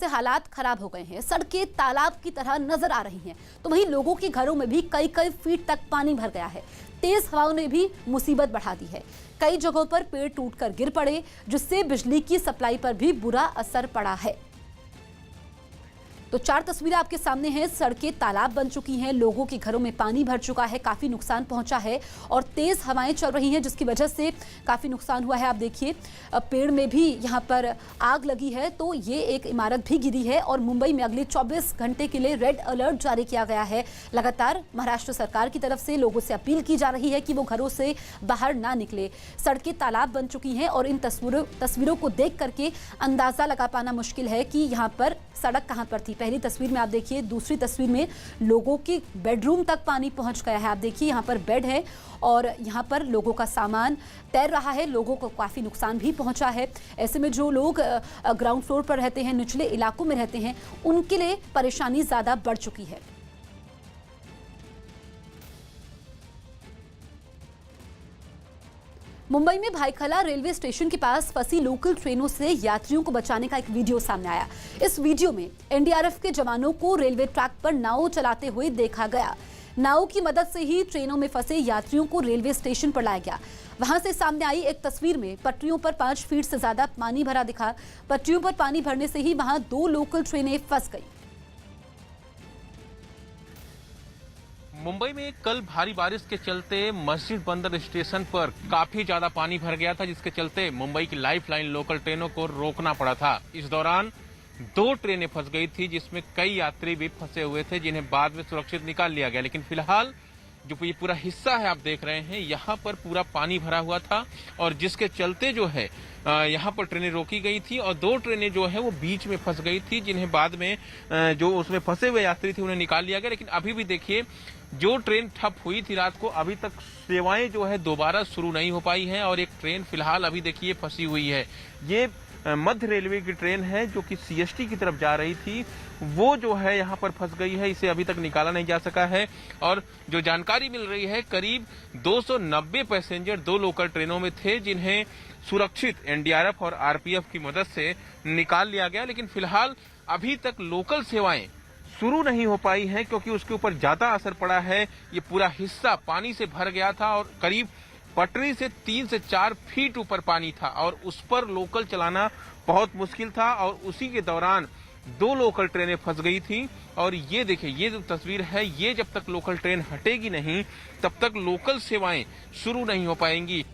से हालात खराब हो गए हैं। सड़कें तालाब की तरह नजर आ रही हैं, तो वहीं लोगों के घरों में भी कई कई फीट तक पानी भर गया है। तेज हवाओं ने भी मुसीबत बढ़ा दी है। कई जगहों पर पेड़ टूटकर गिर पड़े, जिससे बिजली की सप्लाई पर भी बुरा असर पड़ा है। तो 4 तस्वीरें आपके सामने हैं। सड़कें तालाब बन चुकी हैं, लोगों के घरों में पानी भर चुका है, काफी नुकसान पहुंचा है और तेज हवाएं चल रही हैं, जिसकी वजह से काफी नुकसान हुआ है। आप देखिए पेड़ में भी यहां पर आग लगी है, तो ये एक इमारत भी गिरी है और मुंबई में अगले 24 घंटे के लिए रेड अलर्ट जारी किया गया है। लगातार महाराष्ट्र सरकार की तरफ से लोगों से अपील की जा रही है कि वो घरों से बाहर ना निकले। सड़कें तालाब बन चुकी हैं और इन तस्वीरों को देख करके अंदाजा लगा पाना मुश्किल है कि यहाँ पर सड़क कहाँ पर थी। पहली तस्वीर में आप देखिए, दूसरी तस्वीर में लोगों के बेडरूम तक पानी पहुंच गया है। आप देखिए यहाँ पर बेड है और यहाँ पर लोगों का सामान तैर रहा है, लोगों को काफी नुकसान भी पहुंचा है। ऐसे में जो लोग ग्राउंड फ्लोर पर रहते हैं, निचले इलाकों में रहते हैं, उनके लिए परेशानी ज्यादा बढ़ चुकी है। मुंबई में भाईखला रेलवे स्टेशन के पास फंसी लोकल ट्रेनों से यात्रियों को बचाने का एक वीडियो सामने आया। इस वीडियो में एनडीआरएफ के जवानों को रेलवे ट्रैक पर नाव चलाते हुए देखा गया। नाव की मदद से ही ट्रेनों में फंसे यात्रियों को रेलवे स्टेशन पर लाया गया। वहां से सामने आई एक तस्वीर में पटरियों पर 5 फीट से ज्यादा पानी भरा दिखा। पटरियों पर पानी भरने से ही वहां 2 लोकल ट्रेनें फंस गई। मुंबई में कल भारी बारिश के चलते मस्जिद बंदर स्टेशन पर काफी ज्यादा पानी भर गया था, जिसके चलते मुंबई की लाइफलाइन लोकल ट्रेनों को रोकना पड़ा था। इस दौरान 2 ट्रेनें फंस गई थी, जिसमें कई यात्री भी फंसे हुए थे, जिन्हें बाद में सुरक्षित निकाल लिया गया। लेकिन फिलहाल जो ये पूरा हिस्सा है आप देख रहे हैं, यहाँ पर पूरा पानी भरा हुआ था और जिसके चलते जो है यहाँ पर ट्रेनें रोकी गई थी और 2 ट्रेनें जो है वो बीच में फंस गई थी, जिन्हें बाद में जो उसमें फंसे हुए यात्री थे उन्हें निकाल लिया गया। लेकिन अभी भी देखिए, जो ट्रेन ठप हुई थी रात को, अभी तक सेवाएं जो है दोबारा शुरू नहीं हो पाई हैं और एक ट्रेन फिलहाल अभी देखिए फंसी हुई है। ये मध्य रेलवे की ट्रेन है जो कि सीएसटी की तरफ जा रही थी, वो जो है यहाँ पर फंस गई है, इसे अभी तक निकाला नहीं जा सका है। और जो जानकारी मिल रही है, करीब 290 पैसेंजर 2 लोकल ट्रेनों में थे, जिन्हें सुरक्षित एनडीआरएफ और आरपीएफ की मदद से निकाल लिया गया। लेकिन फिलहाल अभी तक लोकल सेवाएं शुरू नहीं हो पाई हैं, क्योंकि उसके ऊपर ज्यादा असर पड़ा है। ये पूरा हिस्सा पानी से भर गया था और करीब पटरी से 3 से 4 फीट ऊपर पानी था और उस पर लोकल चलाना बहुत मुश्किल था। और उसी के दौरान 2 लोकल ट्रेनें फंस गई थी। और ये देखिए, ये जो तस्वीर है, ये जब तक लोकल ट्रेन हटेगी नहीं, तब तक लोकल सेवाएं शुरू नहीं हो पाएंगी।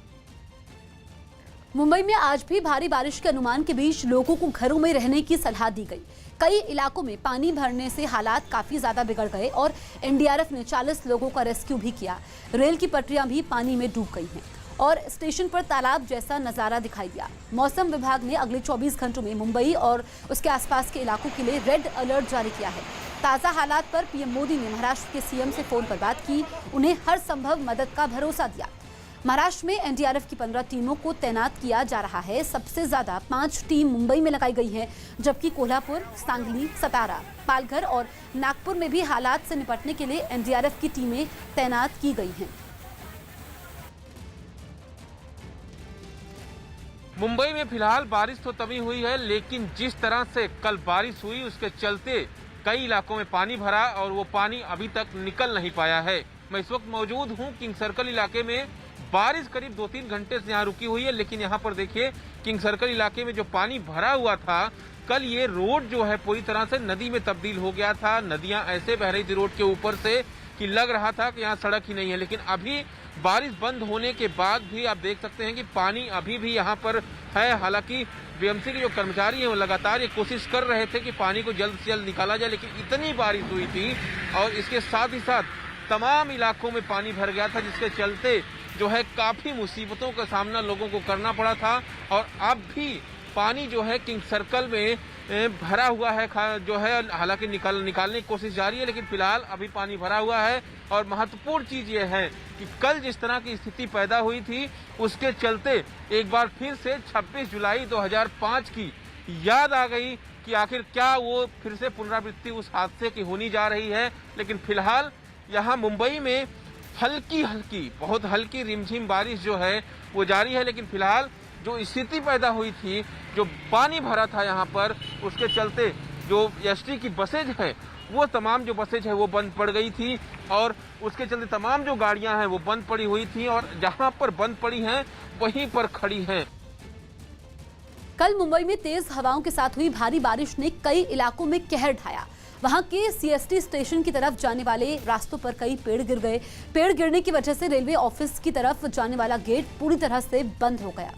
मुंबई में आज भी भारी बारिश के अनुमान के बीच लोगों को घरों में रहने की सलाह दी गई। कई इलाकों में पानी भरने से हालात काफी ज्यादा बिगड़ गए और एनडीआरएफ ने 40 लोगों का रेस्क्यू भी किया। रेल की पटरियां भी पानी में डूब गई हैं और स्टेशन पर तालाब जैसा नजारा दिखाई दिया। मौसम विभाग ने अगले 24 घंटों में मुंबई और उसके आसपास के इलाकों के लिए रेड अलर्ट जारी किया है। ताजा हालात पर पीएम मोदी ने महाराष्ट्र के सीएम से फोन पर बात की, उन्हें हर संभव मदद का भरोसा दिया। महाराष्ट्र में एनडीआरएफ की 15 टीमों को तैनात किया जा रहा है। सबसे ज्यादा 5 टीम मुंबई में लगाई गई है, जबकि कोल्हापुर, सांगली, सतारा, पालघर और नागपुर में भी हालात से निपटने के लिए एनडीआरएफ की टीमें तैनात की गई हैं। मुंबई में फिलहाल बारिश तो तभी हुई है, लेकिन जिस तरह से कल बारिश हुई उसके चलते कई इलाकों में पानी भरा और वो पानी अभी तक निकल नहीं पाया है। मैं इस वक्त मौजूद हूँ किंग सर्कल इलाके में। बारिश करीब 2-3 घंटे से यहाँ रुकी हुई है, लेकिन यहाँ पर देखिए किंग सर्कल इलाके में जो पानी भरा हुआ था, कल ये रोड जो है पूरी तरह से नदी में तब्दील हो गया था। नदियां ऐसे बह रही थी रोड के ऊपर से कि लग रहा था कि यहाँ सड़क ही नहीं है। लेकिन अभी बारिश बंद होने के बाद भी आप देख सकते हैं कि पानी अभी भी यहाँ पर है। हालांकि बीएमसी के जो कर्मचारी हैं वो लगातार ये कोशिश कर रहे थे कि पानी को जल्द से जल्द निकाला जाए, लेकिन इतनी बारिश हुई थी और इसके साथ ही साथ तमाम इलाकों में पानी भर गया था, जिसके चलते जो है काफी मुसीबतों का सामना लोगों को करना पड़ा था। और अब भी पानी जो है किंग सर्कल में भरा हुआ है, जो है हालांकि निकालने की कोशिश जारी है, लेकिन फिलहाल अभी पानी भरा हुआ है। और महत्वपूर्ण चीज ये है कि कल जिस तरह की स्थिति पैदा हुई थी, उसके चलते एक बार फिर से 26 जुलाई 2005 की याद आ गई कि आखिर क्या वो फिर से पुनरावृत्ति उस हादसे की होनी जा रही है। लेकिन फिलहाल यहाँ मुंबई में हल्की बहुत हल्की रिमझिम बारिश जो है वो जारी है। लेकिन फिलहाल जो स्थिति पैदा हुई थी, जो पानी भरा था यहाँ पर, उसके चलते जो एसटी की बसेज है वो तमाम जो बसेज है वो बंद पड़ गई थी और उसके चलते तमाम जो गाड़ियां हैं वो बंद पड़ी हुई थी और जहां पर बंद पड़ी हैं वहीं पर खड़ी हैं। कल मुंबई में तेज हवाओं के साथ हुई भारी बारिश ने कई इलाकों में कहर ढाया। वहां के सीएसटी स्टेशन की तरफ जाने वाले रास्तों पर कई पेड़ गिर गए। पेड़ गिरने की वजह से रेलवे ऑफिस की तरफ जाने वाला गेट पूरी तरह से बंद हो गया।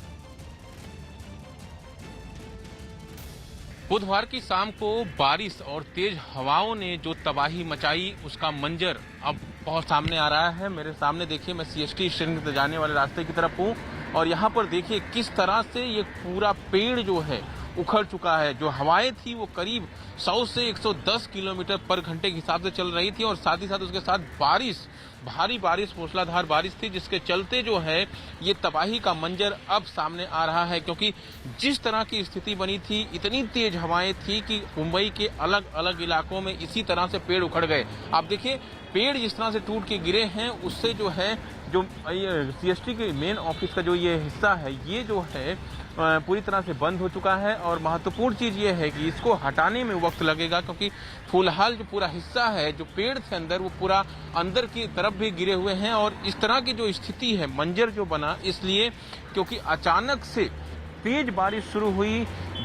बुधवार की शाम को बारिश और तेज हवाओं ने जो तबाही मचाई उसका मंजर अब बहुत सामने आ रहा है। मेरे सामने देखिए, मैं सीएसटी स्टेशन से जाने वाले रास्ते की तरफ हूँ और यहाँ पर देखिए किस तरह से ये पूरा पेड़ जो है उखड़ चुका है। जो हवाएं थी वो करीब 100 से 110 किलोमीटर पर घंटे के हिसाब से चल रही थी और साथ ही साथ उसके साथ बारिश, भारी बारिश, मूसलाधार बारिश थी, जिसके चलते जो है ये तबाही का मंजर अब सामने आ रहा है। क्योंकि जिस तरह की स्थिति बनी थी, इतनी तेज हवाएं थी कि मुंबई के अलग अलग इलाकों में इसी तरह से पेड़ उखड़ गए। आप देखिए, पेड़ जिस तरह से टूट के गिरे हैं उससे जो है जो सीएसटी के मेन ऑफिस का जो ये हिस्सा है ये जो है पूरी तरह से बंद हो चुका है। और महत्वपूर्ण चीज़ ये है कि इसको हटाने में वक्त लगेगा, क्योंकि फिलहाल जो पूरा हिस्सा है जो पेड़ थे अंदर वो पूरा अंदर की तरफ भी गिरे हुए हैं। और इस तरह की जो स्थिति है, मंजर जो बना, इसलिए क्योंकि अचानक से तेज बारिश शुरू हुई,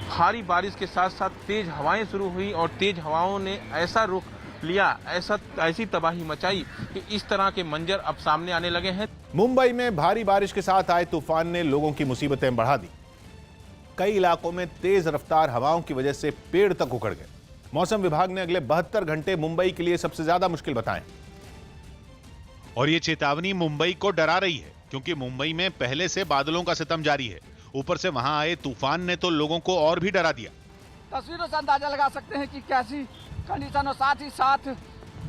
भारी बारिश के साथ साथ तेज हवाएं शुरू हुई और तेज हवाओं ने ऐसा रुख लिया, ऐसी तबाही मचाई कि इस तरह के मंजर अब सामने आने लगे हैं। मुंबई में भारी बारिश के साथ आए तूफान ने लोगों की मुसीबतें बढ़ा दी। कई इलाकों में तेज रफ्तार हवाओं की वजह से पेड़ तक उखड़ गए। मौसम विभाग ने अगले 72 घंटे मुंबई के लिए सबसे ज्यादा मुश्किल बताए और ये चेतावनी मुंबई को डरा रही है, क्योंकि मुंबई में पहले से बादलों का सितम जारी है। ऊपर से वहां आए तूफान ने तो लोगों को और भी डरा दिया। तस्वीरों से अंदाजा लगा सकते हैं कि कैसी कंडीशन, और साथ ही साथ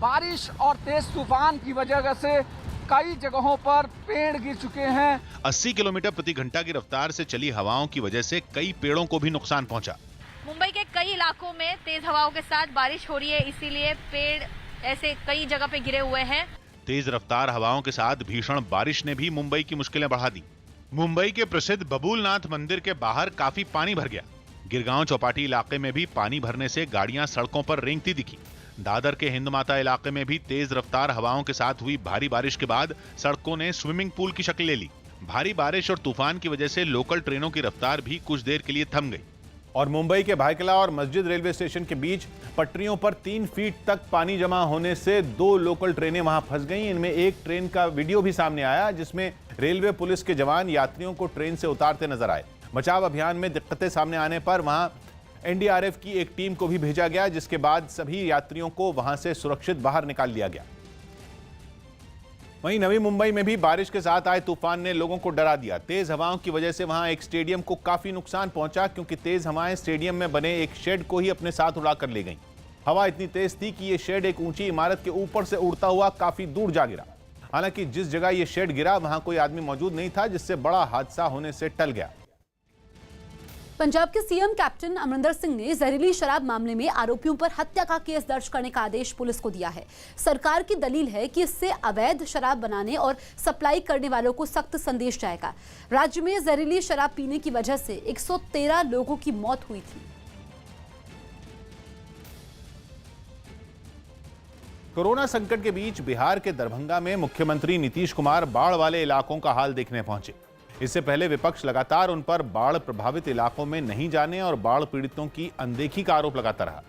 बारिश और तेज तूफान की वजह से कई जगहों पर पेड़ गिर चुके हैं। 80 किलोमीटर प्रति घंटा की रफ्तार से चली हवाओं की वजह से कई पेड़ों को भी नुकसान पहुंचा। मुंबई के कई इलाकों में तेज हवाओं के साथ बारिश हो रही है, इसीलिए पेड़ ऐसे कई जगह पे गिरे हुए हैं। तेज रफ्तार हवाओं के साथ भीषण बारिश ने भी मुंबई की मुश्किलें बढ़ा दी। मुंबई के प्रसिद्ध बबूलनाथ मंदिर के बाहर काफी पानी भर गया। गिरगांव चौपाटी इलाके में भी पानी भरने से गाड़ियां सड़कों पर रेंगती दिखी। दादर के हिंद माता इलाके में भी तेज रफ्तार हवाओं के साथ हुई भारी बारिश के बाद सड़कों ने स्विमिंग पूल की शक्ल ले ली। भारी बारिश और तूफान की वजह से लोकल ट्रेनों की रफ्तार भी कुछ देर के लिए थम गई। और मुंबई के भायखला और मस्जिद रेलवे स्टेशन के बीच पटरियों पर 3 फीट तक पानी जमा होने से 2 लोकल ट्रेनें वहां फंस गईं। इनमें एक ट्रेन का वीडियो भी सामने आया, जिसमें रेलवे पुलिस के जवान यात्रियों को ट्रेन से उतारते नजर आए। बचाव अभियान में दिक्कतें सामने आने पर वहां एनडीआरएफ की एक टीम को भी भेजा गया, जिसके बाद सभी यात्रियों को वहां से सुरक्षित बाहर निकाल लिया गया। वहीं नवी मुंबई में भी बारिश के साथ आए तूफान ने लोगों को डरा दिया। तेज हवाओं की वजह से वहां एक स्टेडियम को काफी नुकसान पहुंचा, क्योंकि तेज हवाएं स्टेडियम में बने एक शेड को ही अपने साथ उड़ाकर ले गईं। हवा इतनी तेज थी कि यह शेड एक ऊंची इमारत के ऊपर से उड़ता हुआ काफी दूर जा गिरा। हालांकि जिस जगह यह शेड गिरा वहां कोई आदमी मौजूद नहीं था, जिससे बड़ा हादसा होने से टल गया। पंजाब के सीएम कैप्टन अमरिंदर सिंह ने जहरीली शराब मामले में आरोपियों पर हत्या का केस दर्ज करने का आदेश पुलिस को दिया है। सरकार की दलील है कि इससे अवैध शराब बनाने और सप्लाई करने वालों को सख्त संदेश जाएगा। राज्य में जहरीली शराब पीने की वजह से 113 लोगों की मौत हुई थी। कोरोना संकट के बीच बिहार के दरभंगा में मुख्यमंत्री नीतीश कुमार बाढ़ वाले इलाकों का हाल देखने पहुंचे। इससे पहले विपक्ष लगातार उन पर बाढ़ प्रभावित इलाकों में नहीं जाने और बाढ़ पीड़ितों की अनदेखी का आरोप लगाता रहा,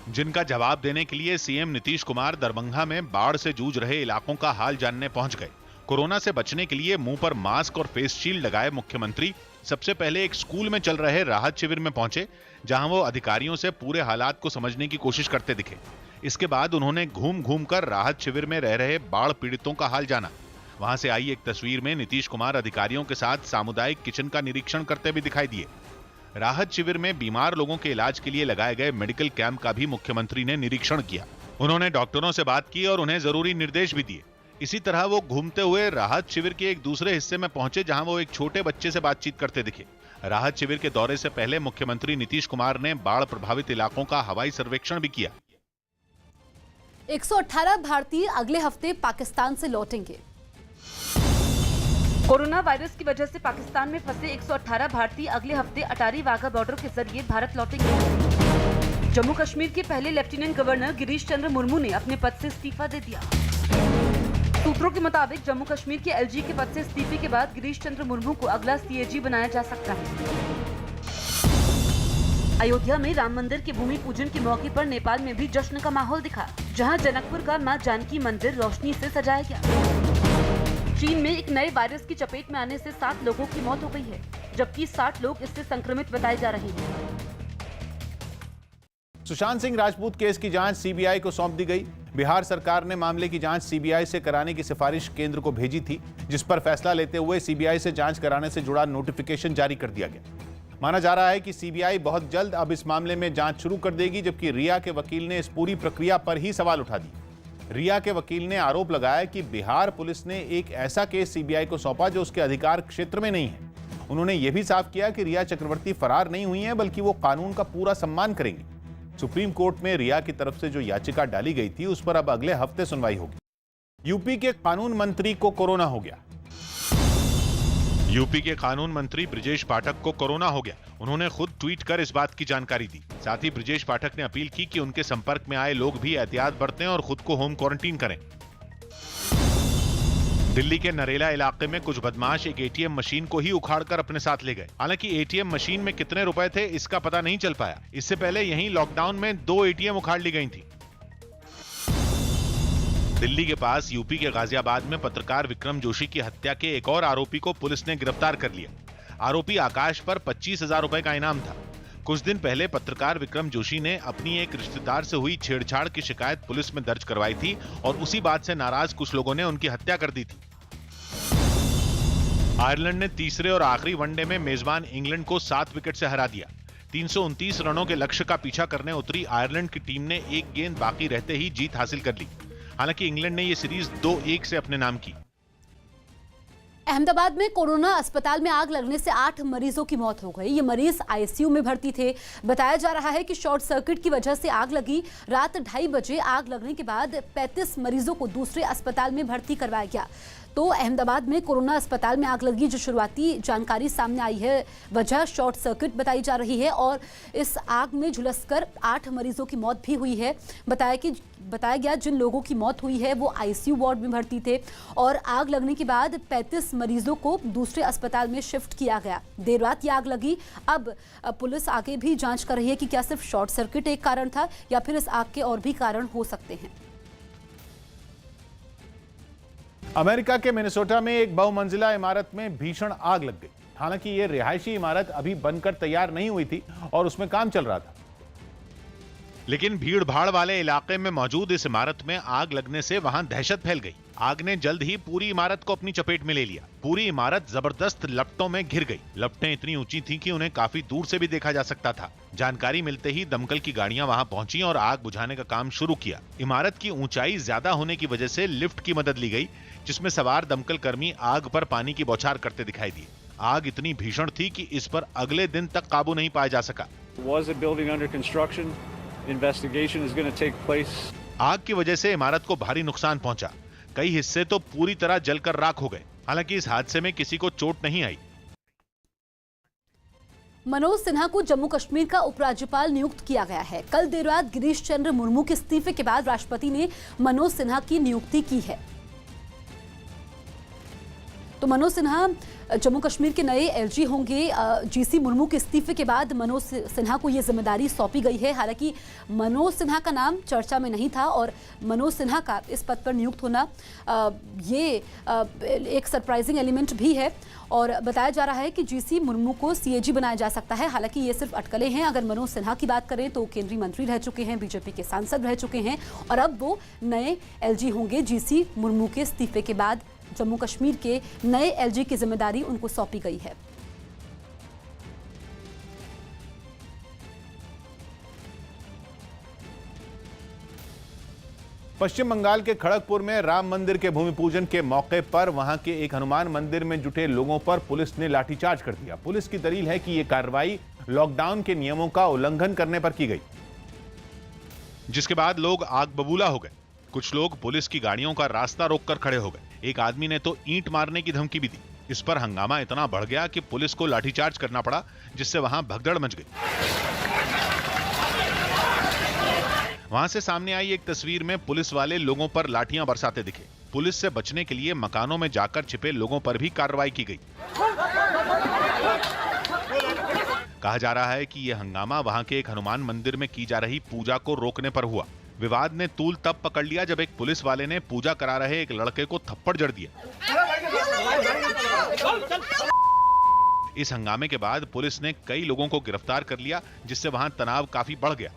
जिनका जवाब देने के लिए सीएम नीतीश कुमार दरभंगा में बाढ़ से जूझ रहे इलाकों का हाल जानने पहुंच गए। कोरोना से बचने के लिए मुंह पर मास्क और फेस शील्ड लगाए मुख्यमंत्री सबसे पहले एक स्कूल में चल रहे राहत शिविर में पहुंचे, जहां वो अधिकारियों से पूरे हालात को समझने की कोशिश करते दिखे। इसके बाद उन्होंने घूम घूम कर राहत शिविर में रह रहे बाढ़ पीड़ितों का हाल जाना। वहां से आई एक तस्वीर में नीतीश कुमार अधिकारियों के साथ सामुदायिक किचन का निरीक्षण करते भी दिखाई दिए। राहत शिविर में बीमार लोगों के इलाज के लिए लगाए गए मेडिकल कैंप का भी मुख्यमंत्री ने निरीक्षण किया। उन्होंने डॉक्टरों से बात की और उन्हें जरूरी निर्देश भी दिए। इसी तरह वो घूमते हुए राहत शिविर के एक दूसरे हिस्से में पहुंचे, जहां वो एक छोटे बच्चे से बातचीत करते दिखे। राहत शिविर के दौरे से पहले मुख्यमंत्री नीतीश कुमार ने बाढ़ प्रभावित इलाकों का हवाई सर्वेक्षण भी किया। 118 भारतीय अगले हफ्ते पाकिस्तान से लौटेंगे। कोरोना वायरस की वजह से पाकिस्तान में फंसे 118 भारतीय अगले हफ्ते अटारी वाघा बॉर्डर के जरिए भारत लौटेंगे। जम्मू कश्मीर के पहले लेफ्टिनेंट गवर्नर गिरीश चंद्र मुर्मू ने अपने पद से इस्तीफा दे दिया। सूत्रों के मुताबिक जम्मू कश्मीर के एलजी के पद से इस्तीफे के बाद गिरीश चंद्र मुर्मू को अगला सीएजी बनाया जा सकता है। अयोध्या में राम मंदिर के भूमि पूजन के मौके पर नेपाल में भी जश्न का माहौल दिखा, जहां जनकपुर का मां जानकी मंदिर रोशनी से सजाया गया। चीन में एक नए वायरस की चपेट में आने से 7 लोगों की मौत हो गई है, जबकि 60 लोग इससे संक्रमित बताए जा रहे हैं। सुशांत सिंह राजपूत केस की जांच सीबीआई को सौंप दी गई। बिहार सरकार ने मामले की जांच सीबीआई से कराने की सिफारिश केंद्र को भेजी थी, जिस पर फैसला लेते हुए सीबीआई से जांच कराने से जुड़ा नोटिफिकेशन जारी कर दिया गया। माना जा रहा है कि सीबीआई बहुत जल्द अब इस मामले में जांच शुरू कर देगी, जबकि रिया के वकील ने इस पूरी प्रक्रिया पर ही सवाल उठा दिए। रिया के वकील ने आरोप लगाया कि बिहार पुलिस ने एक ऐसा केस सीबीआई को सौंपा जो उसके अधिकार क्षेत्र में नहीं है। उन्होंने यह भी साफ किया कि रिया चक्रवर्ती फरार नहीं हुई है, बल्कि वो कानून का पूरा सम्मान करेंगी। सुप्रीम कोर्ट में रिया की तरफ से जो याचिका डाली गई थी, उस पर अब अगले हफ्ते सुनवाई होगी। यूपी के कानून मंत्री को कोरोना हो गया। यूपी के कानून मंत्री ब्रिजेश पाठक को कोरोना हो गया। उन्होंने खुद ट्वीट कर इस बात की जानकारी दी। साथ ही ब्रिजेश पाठक ने अपील की कि उनके संपर्क में आए लोग भी एहतियात बरतें और खुद को होम क्वारंटीन करें। दिल्ली के नरेला इलाके में कुछ बदमाश एक एटीएम मशीन को ही उखाड़कर अपने साथ ले गए। हालांकि एटीएम मशीन में कितने रुपए थे इसका पता नहीं चल पाया। इससे पहले यहीं लॉकडाउन में 2 एटीएम उखाड़ ली गई थी। दिल्ली के पास यूपी के गाजियाबाद में पत्रकार विक्रम जोशी की हत्या के एक और आरोपी को पुलिस ने गिरफ्तार कर लिया। आरोपी आकाश पर 25,000 रुपए का इनाम था। कुछ दिन पहले पत्रकार विक्रम जोशी ने अपनी एक रिश्तेदार से हुई छेड़छाड़ की शिकायत पुलिस में दर्ज करवाई थी और उसी बात से नाराज कुछ लोगों ने उनकी हत्या कर दी थी। आयरलैंड ने तीसरे और आखिरी वनडे में मेजबान इंग्लैंड को 7 विकेट से हरा दिया। 329 रनों के लक्ष्य का पीछा करने उतरी आयरलैंड की टीम ने एक गेंद बाकी रहते ही जीत हासिल कर ली। हालांकि इंग्लैंड ने यह सीरीज 2-1 से अपने नाम की। अहमदाबाद में कोरोना अस्पताल में आग लगने से 8 मरीजों की मौत हो गई। ये मरीज आईसीयू में भर्ती थे। बताया जा रहा है कि शॉर्ट सर्किट की वजह से आग लगी। रात 2:30 बजे आग लगने के बाद 35 मरीजों को दूसरे अस्पताल में भर्ती करवाया गया। तो अहमदाबाद में कोरोना अस्पताल में आग लगी, जो शुरुआती जानकारी सामने आई है, वजह शॉर्ट सर्किट बताई जा रही है और इस आग में झुलसकर 8 मरीजों की मौत भी हुई है। बताया गया जिन लोगों की मौत हुई है वो आईसीयू वार्ड में भर्ती थे और आग लगने के बाद 35 मरीजों को दूसरे अस्पताल में शिफ्ट किया गया। देर रात ये आग लगी। अब पुलिस आगे भी जांच कर रही है कि क्या सिर्फ शॉर्ट सर्किट एक कारण था या फिर इस आग के और भी कारण हो सकते हैं। अमेरिका के मिनेसोटा में एक बहुमंजिला इमारत में भीषण आग लग गई। हालांकि यह रिहायशी इमारत अभी बनकर तैयार नहीं हुई थी और उसमें काम चल रहा था। लेकिन भीड़ भाड़ वाले इलाके में मौजूद इस इमारत में आग लगने से वहां दहशत फैल गई। आग ने जल्द ही पूरी इमारत को अपनी चपेट में ले लिया। पूरी इमारत जबरदस्त लपटों में घिर गई। लपटें इतनी ऊंची थीं कि उन्हें काफी दूर से भी देखा जा सकता था। जानकारी मिलते ही दमकल की गाड़ियां वहां पहुंची और आग बुझाने का काम शुरू किया। इमारत की ऊंचाई ज्यादा होने की वजह से लिफ्ट की मदद ली गई, जिसमें सवार दमकल कर्मी आग पर पानी की बौछार करते दिखाई दिए। आग इतनी भीषण थी कि इस पर अगले दिन तक काबू नहीं पाया जा सका। Investigation is going to take place. आग की वजह से इमारत को भारी नुकसान पहुंचा। कई हिस्से तो पूरी तरह जलकर राख हो गए। हालांकि इस हादसे में किसी को चोट नहीं आई। मनोज सिन्हा को जम्मू कश्मीर का उपराज्यपाल नियुक्त किया गया है। कल देर रात गिरीश चंद्र मुर्मू के इस्तीफे के बाद राष्ट्रपति ने मनोज सिन्हा की नियुक्ति की है। तो मनोज सिन्हा जम्मू कश्मीर के नए एलजी होंगे। जीसी मुर्मू के इस्तीफे के बाद मनोज सिन्हा को यह जिम्मेदारी सौंपी गई है। हालांकि मनोज सिन्हा का नाम चर्चा में नहीं था और मनोज सिन्हा का इस पद पर नियुक्त होना ये एक सरप्राइजिंग एलिमेंट भी है और बताया जा रहा है कि जीसी मुर्मू को सीएजी बनाया जा सकता है। हालांकि ये सिर्फ अटकलें हैं। अगर मनोज सिन्हा की बात करें तो केंद्रीय मंत्री रह चुके हैं, बीजेपी के सांसद रह चुके हैं और अब वो नए एलजी होंगे। जीसी मुर्मू के इस्तीफे के बाद जम्मू कश्मीर के नए एलजी की जिम्मेदारी उनको सौंपी गई है। पश्चिम बंगाल के खड़गपुर में राम मंदिर के भूमि पूजन के मौके पर वहां के एक हनुमान मंदिर में जुटे लोगों पर पुलिस ने लाठीचार्ज कर दिया। पुलिस की दलील है कि यह कार्रवाई लॉकडाउन के नियमों का उल्लंघन करने पर की गई, जिसके बाद लोग आग बबूला हो गए। कुछ लोग पुलिस की गाड़ियों का रास्ता रोककर खड़े हो गए। एक आदमी ने तो ईंट मारने की धमकी भी दी। इस पर हंगामा इतना बढ़ गया कि पुलिस को लाठीचार्ज करना पड़ा, जिससे वहां भगदड़ मच गई। वहां से सामने आई एक तस्वीर में पुलिस वाले लोगों पर लाठियां बरसाते दिखे। पुलिस से बचने के लिए मकानों में जाकर छिपे लोगों पर भी कार्रवाई की गई। कहा जा रहा है कि यह हंगामा वहां के एक हनुमान मंदिर में की जा रही पूजा को रोकने पर हुआ। विवाद ने तूल तब पकड़ लिया जब एक पुलिस वाले ने पूजा करा रहे एक लड़के को थप्पड़ जड़ दिया। इस हंगामे के बाद पुलिस ने कई लोगों को गिरफ्तार कर लिया, जिससे वहां तनाव काफी बढ़ गया।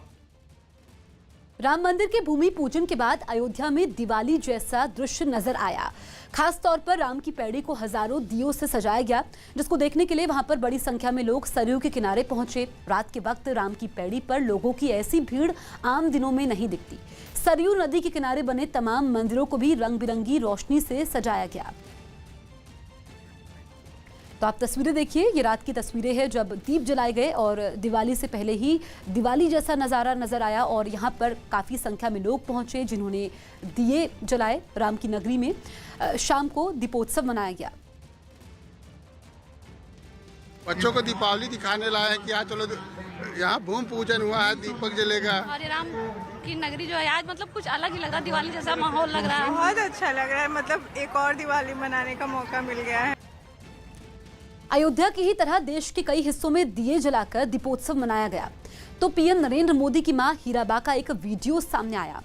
राम मंदिर के भूमि पूजन के बाद अयोध्या में दिवाली जैसा दृश्य नजर आया। खास तौर पर राम की पैड़ी को हजारों दियों से सजाया गया, जिसको देखने के लिए वहां पर बड़ी संख्या में लोग सरयू के किनारे पहुंचे। रात के वक्त राम की पैड़ी पर लोगों की ऐसी भीड़ आम दिनों में नहीं दिखती। सरयू नदी के किनारे बने तमाम मंदिरों को भी रंग बिरंगी रोशनी से सजाया गया। तो आप तस्वीरें देखिए, ये रात की तस्वीरें हैं जब दीप जलाए गए और दिवाली से पहले ही दिवाली जैसा नज़ारा नजर आया और यहाँ पर काफ़ी संख्या में लोग पहुंचे जिन्होंने दिए जलाए। राम की नगरी में शाम को दीपोत्सव मनाया गया। बच्चों को दीपावली दिखाने लाए हैं कि आज चलो यहाँ भूमि पूजन हुआ है, दीपक जलेगा। और राम की नगरी जो है आज मतलब कुछ अलग ही लग रहा है, दिवाली जैसा माहौल लग रहा है। बहुत अच्छा लग रहा है, मतलब एक और दिवाली मनाने का मौका मिल गया है। अयोध्या की ही तरह देश के कई हिस्सों में दिए जलाकर दीपोत्सव मनाया गया। तो पीएम नरेंद्र मोदी की मां हीराबा का एक वीडियो सामने आया।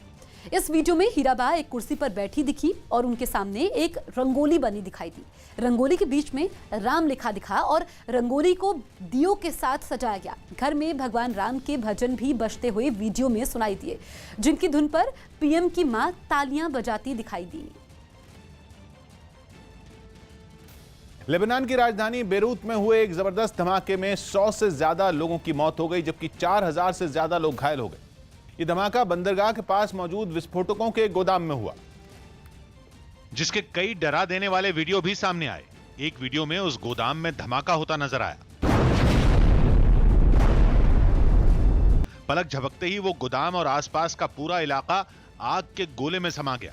इस वीडियो में हीराबा एक कुर्सी पर बैठी दिखी और उनके सामने एक रंगोली बनी दिखाई दी। रंगोली के बीच में राम लिखा दिखा और रंगोली को दियों के साथ सजाया गया। घर में भगवान राम के भजन भी बजते हुए वीडियो में सुनाई दिए, जिनकी धुन पर पीएम की मां तालियां बजाती दिखाई दी। लेबनान की राजधानी बेरूत में हुए एक जबरदस्त धमाके में 100 से ज्यादा लोगों की मौत हो गई, जबकि 4000 से ज्यादा लोग घायल हो गए। यह धमाका बंदरगाह के पास मौजूद विस्फोटकों के गोदाम में हुआ, जिसके कई डरा देने वाले वीडियो भी सामने आए। एक वीडियो में उस गोदाम में धमाका होता नजर आया। पलक झपकते ही वो गोदाम और आसपास का पूरा इलाका आग के गोले में समा गया।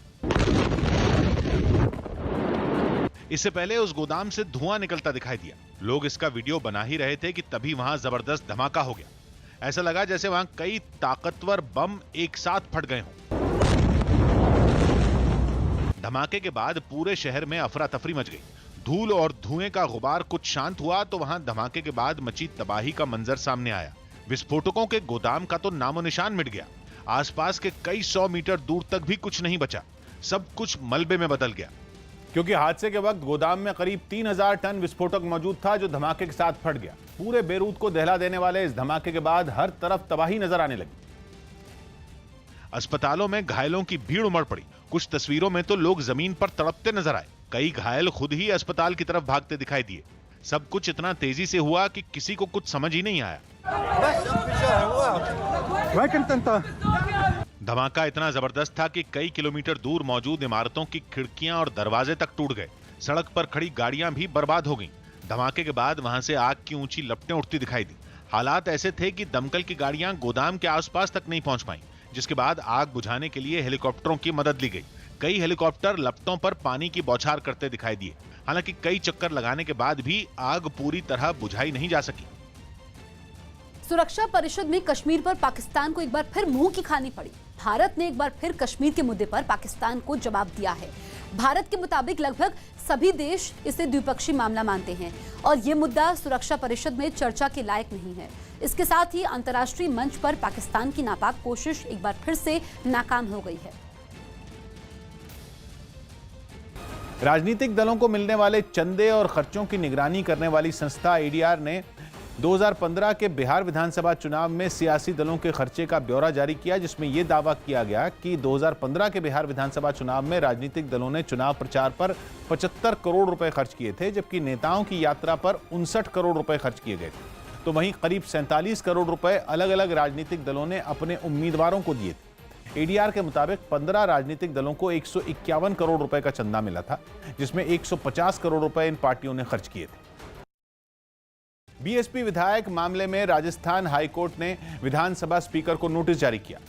इससे पहले उस गोदाम से धुआं निकलता दिखाई दिया। लोग इसका वीडियो बना ही रहे थे कि तभी वहां जबरदस्त धमाका हो गया। ऐसा लगा जैसे वहां कई ताकतवर बम एक साथ फट गए हों। धमाके के बाद पूरे शहर में अफरा तफरी मच गई। धूल और धुएं का गुबार कुछ शांत हुआ तो वहां धमाके के बाद मची तबाही का मंजर सामने आया। विस्फोटकों के गोदाम का तो नामो निशान मिट गया। आसपास के कई 100 मीटर दूर तक भी कुछ नहीं बचा। सब कुछ मलबे में बदल गया, क्योंकि हादसे के वक्त गोदाम में करीब 3000 टन विस्फोटक मौजूद था, जो धमाके के साथ फट गया। पूरे बेरूत को दहला देने वाले इस धमाके के बाद हर तरफ तबाही नजर आने लगी। अस्पतालों में घायलों की भीड़ उमड़ पड़ी। कुछ तस्वीरों में तो लोग जमीन पर तड़पते नजर आए। कई घायल खुद ही अस्पताल की तरफ भागते दिखाई दिए। सब कुछ इतना तेजी से हुआ कि किसी को कुछ समझ ही नहीं आया। धमाका इतना जबरदस्त था कि कई किलोमीटर दूर मौजूद इमारतों की खिड़कियां और दरवाजे तक टूट गए। सड़क पर खड़ी गाड़ियां भी बर्बाद हो गईं। धमाके के बाद वहां से आग की ऊंची लपटें उठती दिखाई दी। हालात ऐसे थे कि दमकल की गाड़ियां गोदाम के आसपास तक नहीं पहुंच पाईं, जिसके बाद आग बुझाने के लिए हेलीकॉप्टरों की मदद ली गई। कई हेलीकॉप्टर लपटों पर पानी की बौछार करते दिखाई दिए। हालांकि कई चक्कर लगाने के बाद भी आग पूरी तरह बुझाई नहीं जा सकी। सुरक्षा परिषद में कश्मीर पर पाकिस्तान को एक बार फिर मुंह की खानी पड़ी। भारत ने एक बार फिर कश्मीर के मुद्दे पर पाकिस्तान को जवाब दिया है। भारत के मुताबिक लगभग सभी देश इसे द्विपक्षीय मामला मानते हैं और ये मुद्दा सुरक्षा परिषद में चर्चा के लायक नहीं है। इसके साथ ही अंतर्राष्ट्रीय मंच पर पाकिस्तान की नापाक कोशिश एक बार फिर से नाकाम हो गई है। राजनीतिक दलों को मिलने वाले चंदे और खर्चों की निगरानी करने वाली संस्था एडीआर ने 2015 के बिहार विधानसभा चुनाव में सियासी दलों के खर्चे का ब्यौरा जारी किया, जिसमें यह दावा किया गया कि 2015 के बिहार विधानसभा चुनाव में राजनीतिक दलों ने चुनाव प्रचार पर 75 करोड़ रुपए खर्च किए थे, जबकि नेताओं की यात्रा पर 59 करोड़ रुपए खर्च किए गए थे। तो वहीं करीब 47 करोड़ रुपए अलग अलग राजनीतिक दलों ने अपने उम्मीदवारों को दिए थे। एडीआर के मुताबिक 15 राजनीतिक दलों को 151 करोड़ रुपए का चंदा मिला था, जिसमें 150 करोड़ रुपए इन पार्टियों ने खर्च किए थे। बीएसपी विधायक मामले में राजस्थान हाईकोर्ट ने विधानसभा स्पीकर को नोटिस जारी किया।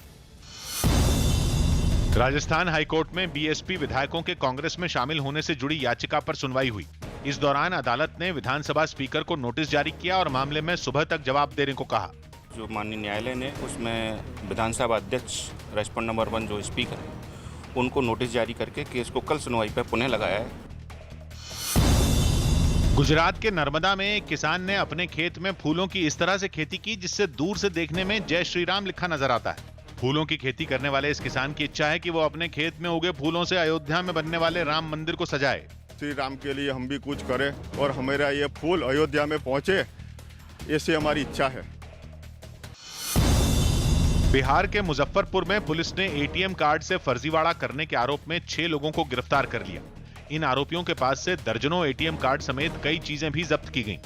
राजस्थान हाईकोर्ट में बीएसपी विधायकों के कांग्रेस में शामिल होने से जुड़ी याचिका पर सुनवाई हुई। इस दौरान अदालत ने विधानसभा स्पीकर को नोटिस जारी किया और मामले में सुबह तक जवाब देने को कहा। जो माननीय न्यायालय ने उसमें विधानसभा अध्यक्ष रेस्पोंड नंबर 1 जो स्पीकर है उनको नोटिस जारी करके केस को कल सुनवाई पर पुनः लगाया है। गुजरात के नर्मदा में एक किसान ने अपने खेत में फूलों की इस तरह से खेती की जिससे दूर से देखने में जय श्री राम लिखा नजर आता है। फूलों की खेती करने वाले इस किसान की इच्छा है कि वो अपने खेत में उगे फूलों से अयोध्या में बनने वाले राम मंदिर को सजाए। श्री राम के लिए हम भी कुछ करें और हमारा ये फूल अयोध्या में पहुंचे, ऐसी हमारी इच्छा है। बिहार के मुजफ्फरपुर में पुलिस ने एटीएम कार्ड से फर्जीवाड़ा करने के आरोप में 6 लोगों को गिरफ्तार कर लिया। इन आरोपियों के पास से दर्जनों एटीएम कार्ड समेत कई चीजें भी जब्त की गईं।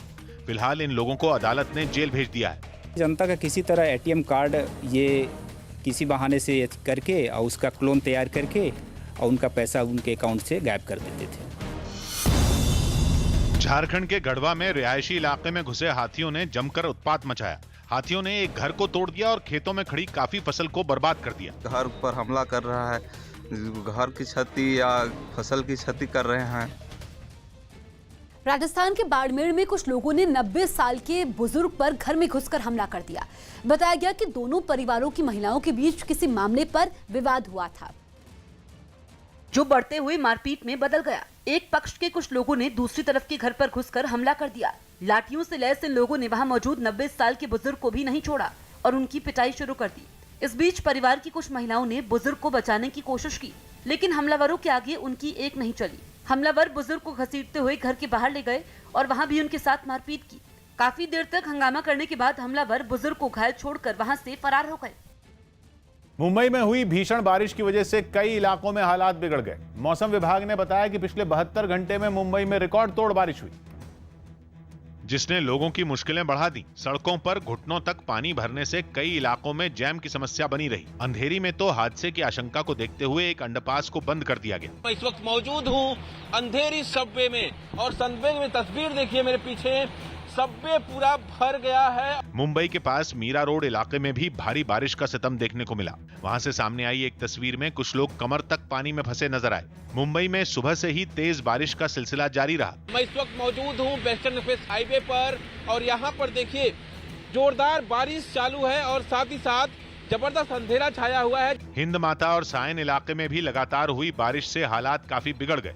फिलहाल इन लोगों को अदालत ने जेल भेज दिया है। जनता का किसी तरह एटीएम कार्ड ये किसी बहाने से करके और उसका क्लोन तैयार करके और उनका पैसा उनके अकाउंट से गायब कर देते थे। झारखंड के गढ़वा में रिहायशी इलाके में घुसे हाथियों ने जमकर उत्पात मचाया। हाथियों ने एक घर को तोड़ दिया और खेतों में खड़ी काफी फसल को बर्बाद कर दिया। घर पर हमला कर रहा है, घर की क्षति या फसल की क्षति कर रहे हैं। राजस्थान के बाड़मेर में कुछ लोगों ने 90 साल के बुजुर्ग पर घर में घुसकर हमला कर दिया। बताया गया कि दोनों परिवारों की महिलाओं के बीच किसी मामले पर विवाद हुआ था, जो बढ़ते हुए मारपीट में बदल गया। एक पक्ष के कुछ लोगों ने दूसरी तरफ के घर पर घुसकर हमला कर दिया। लाठियों से लैस इन लोगों ने वहां मौजूद 90 साल के बुजुर्ग को भी नहीं छोड़ा और उनकी पिटाई शुरू कर दी। इस बीच परिवार की कुछ महिलाओं ने बुजुर्ग को बचाने की कोशिश की, लेकिन हमलावरों के आगे उनकी एक नहीं चली। हमलावर बुजुर्ग को घसीटते हुए घर के बाहर ले गए और वहां भी उनके साथ मारपीट की। काफी देर तक हंगामा करने के बाद हमलावर बुजुर्ग को घायल छोड़कर वहां से फरार हो गए। मुंबई में हुई भीषण बारिश की वजह से कई इलाकों में हालात बिगड़ गए। मौसम विभाग ने बताया कि पिछले 72 घंटे में मुंबई में रिकॉर्ड तोड़ बारिश हुई, जिसने लोगों की मुश्किलें बढ़ा दी। सड़कों पर घुटनों तक पानी भरने से कई इलाकों में जैम की समस्या बनी रही। अंधेरी में तो हादसे की आशंका को देखते हुए एक अंडरपास को बंद कर दिया गया। मैं इस वक्त मौजूद हूँ अंधेरी सबवे में और सबवे में तस्वीर देखिए मेरे पीछे, सबवे पूरा भर गया है। मुंबई के पास मीरा रोड इलाके में भी भारी बारिश का सितम देखने को मिला। वहां से सामने आई एक तस्वीर में कुछ लोग कमर तक पानी में फंसे नजर आए। मुंबई में सुबह से ही तेज बारिश का सिलसिला जारी रहा। मैं इस वक्त मौजूद हूँ वेस्टर्न एक्सप्रेस हाईवे पर और यहाँ पर देखिए जोरदार बारिश चालू है और साथ ही साथ जबरदस्त अंधेरा छाया हुआ है। हिंद माता और सायन इलाके में भी लगातार हुई बारिश से हालात काफी बिगड़ गए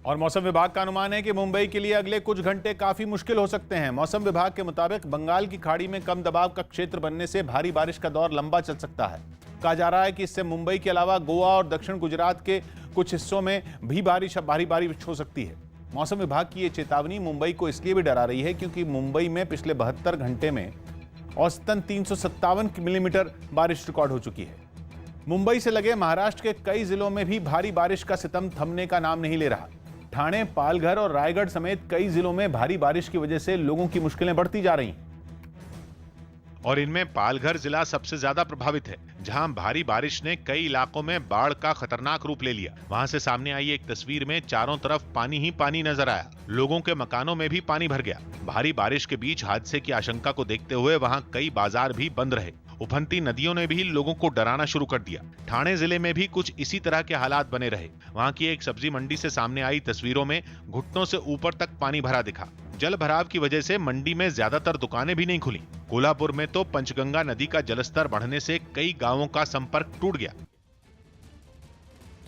और मौसम विभाग का अनुमान है कि मुंबई के लिए अगले कुछ घंटे काफी मुश्किल हो सकते हैं। मौसम विभाग के मुताबिक बंगाल की खाड़ी में कम दबाव का क्षेत्र बनने से भारी बारिश का दौर लंबा चल सकता है। कहा जा रहा है कि इससे मुंबई के अलावा गोवा और दक्षिण गुजरात के कुछ हिस्सों में भी भारी बारिश हो सकती है। मौसम विभाग की ये चेतावनी मुंबई को इसलिए भी डरा रही है क्योंकि मुंबई में पिछले 72 घंटे में औसतन 357 मिलीमीटर बारिश रिकॉर्ड हो चुकी है। मुंबई से लगे महाराष्ट्र के कई जिलों में भी भारी बारिश का सितम थमने का नाम नहीं ले रहा। ठाणे, पालघर और रायगढ़ समेत कई जिलों में भारी बारिश की वजह से लोगों की मुश्किलें बढ़ती जा रही हैं। और इनमें पालघर जिला सबसे ज्यादा प्रभावित है, जहां भारी बारिश ने कई इलाकों में बाढ़ का खतरनाक रूप ले लिया। वहां से सामने आई एक तस्वीर में चारों तरफ पानी ही पानी नजर आया। लोगों के मकानों में भी पानी भर गया। भारी बारिश के बीच हादसे की आशंका को देखते हुए वहां कई बाजार भी बंद रहे। उफनती नदियों ने भी लोगों को डराना शुरू कर दिया। ठाणे जिले में भी कुछ इसी तरह के हालात बने रहे। वहां की एक सब्जी मंडी से सामने आई तस्वीरों में घुटनों से ऊपर तक पानी भरा दिखा। जल भराव की वजह से मंडी में ज्यादातर दुकानें भी नहीं खुली। कोल्हापुर में तो पंचगंगा नदी का जलस्तर बढ़ने से कई गांवों का संपर्क टूट गया।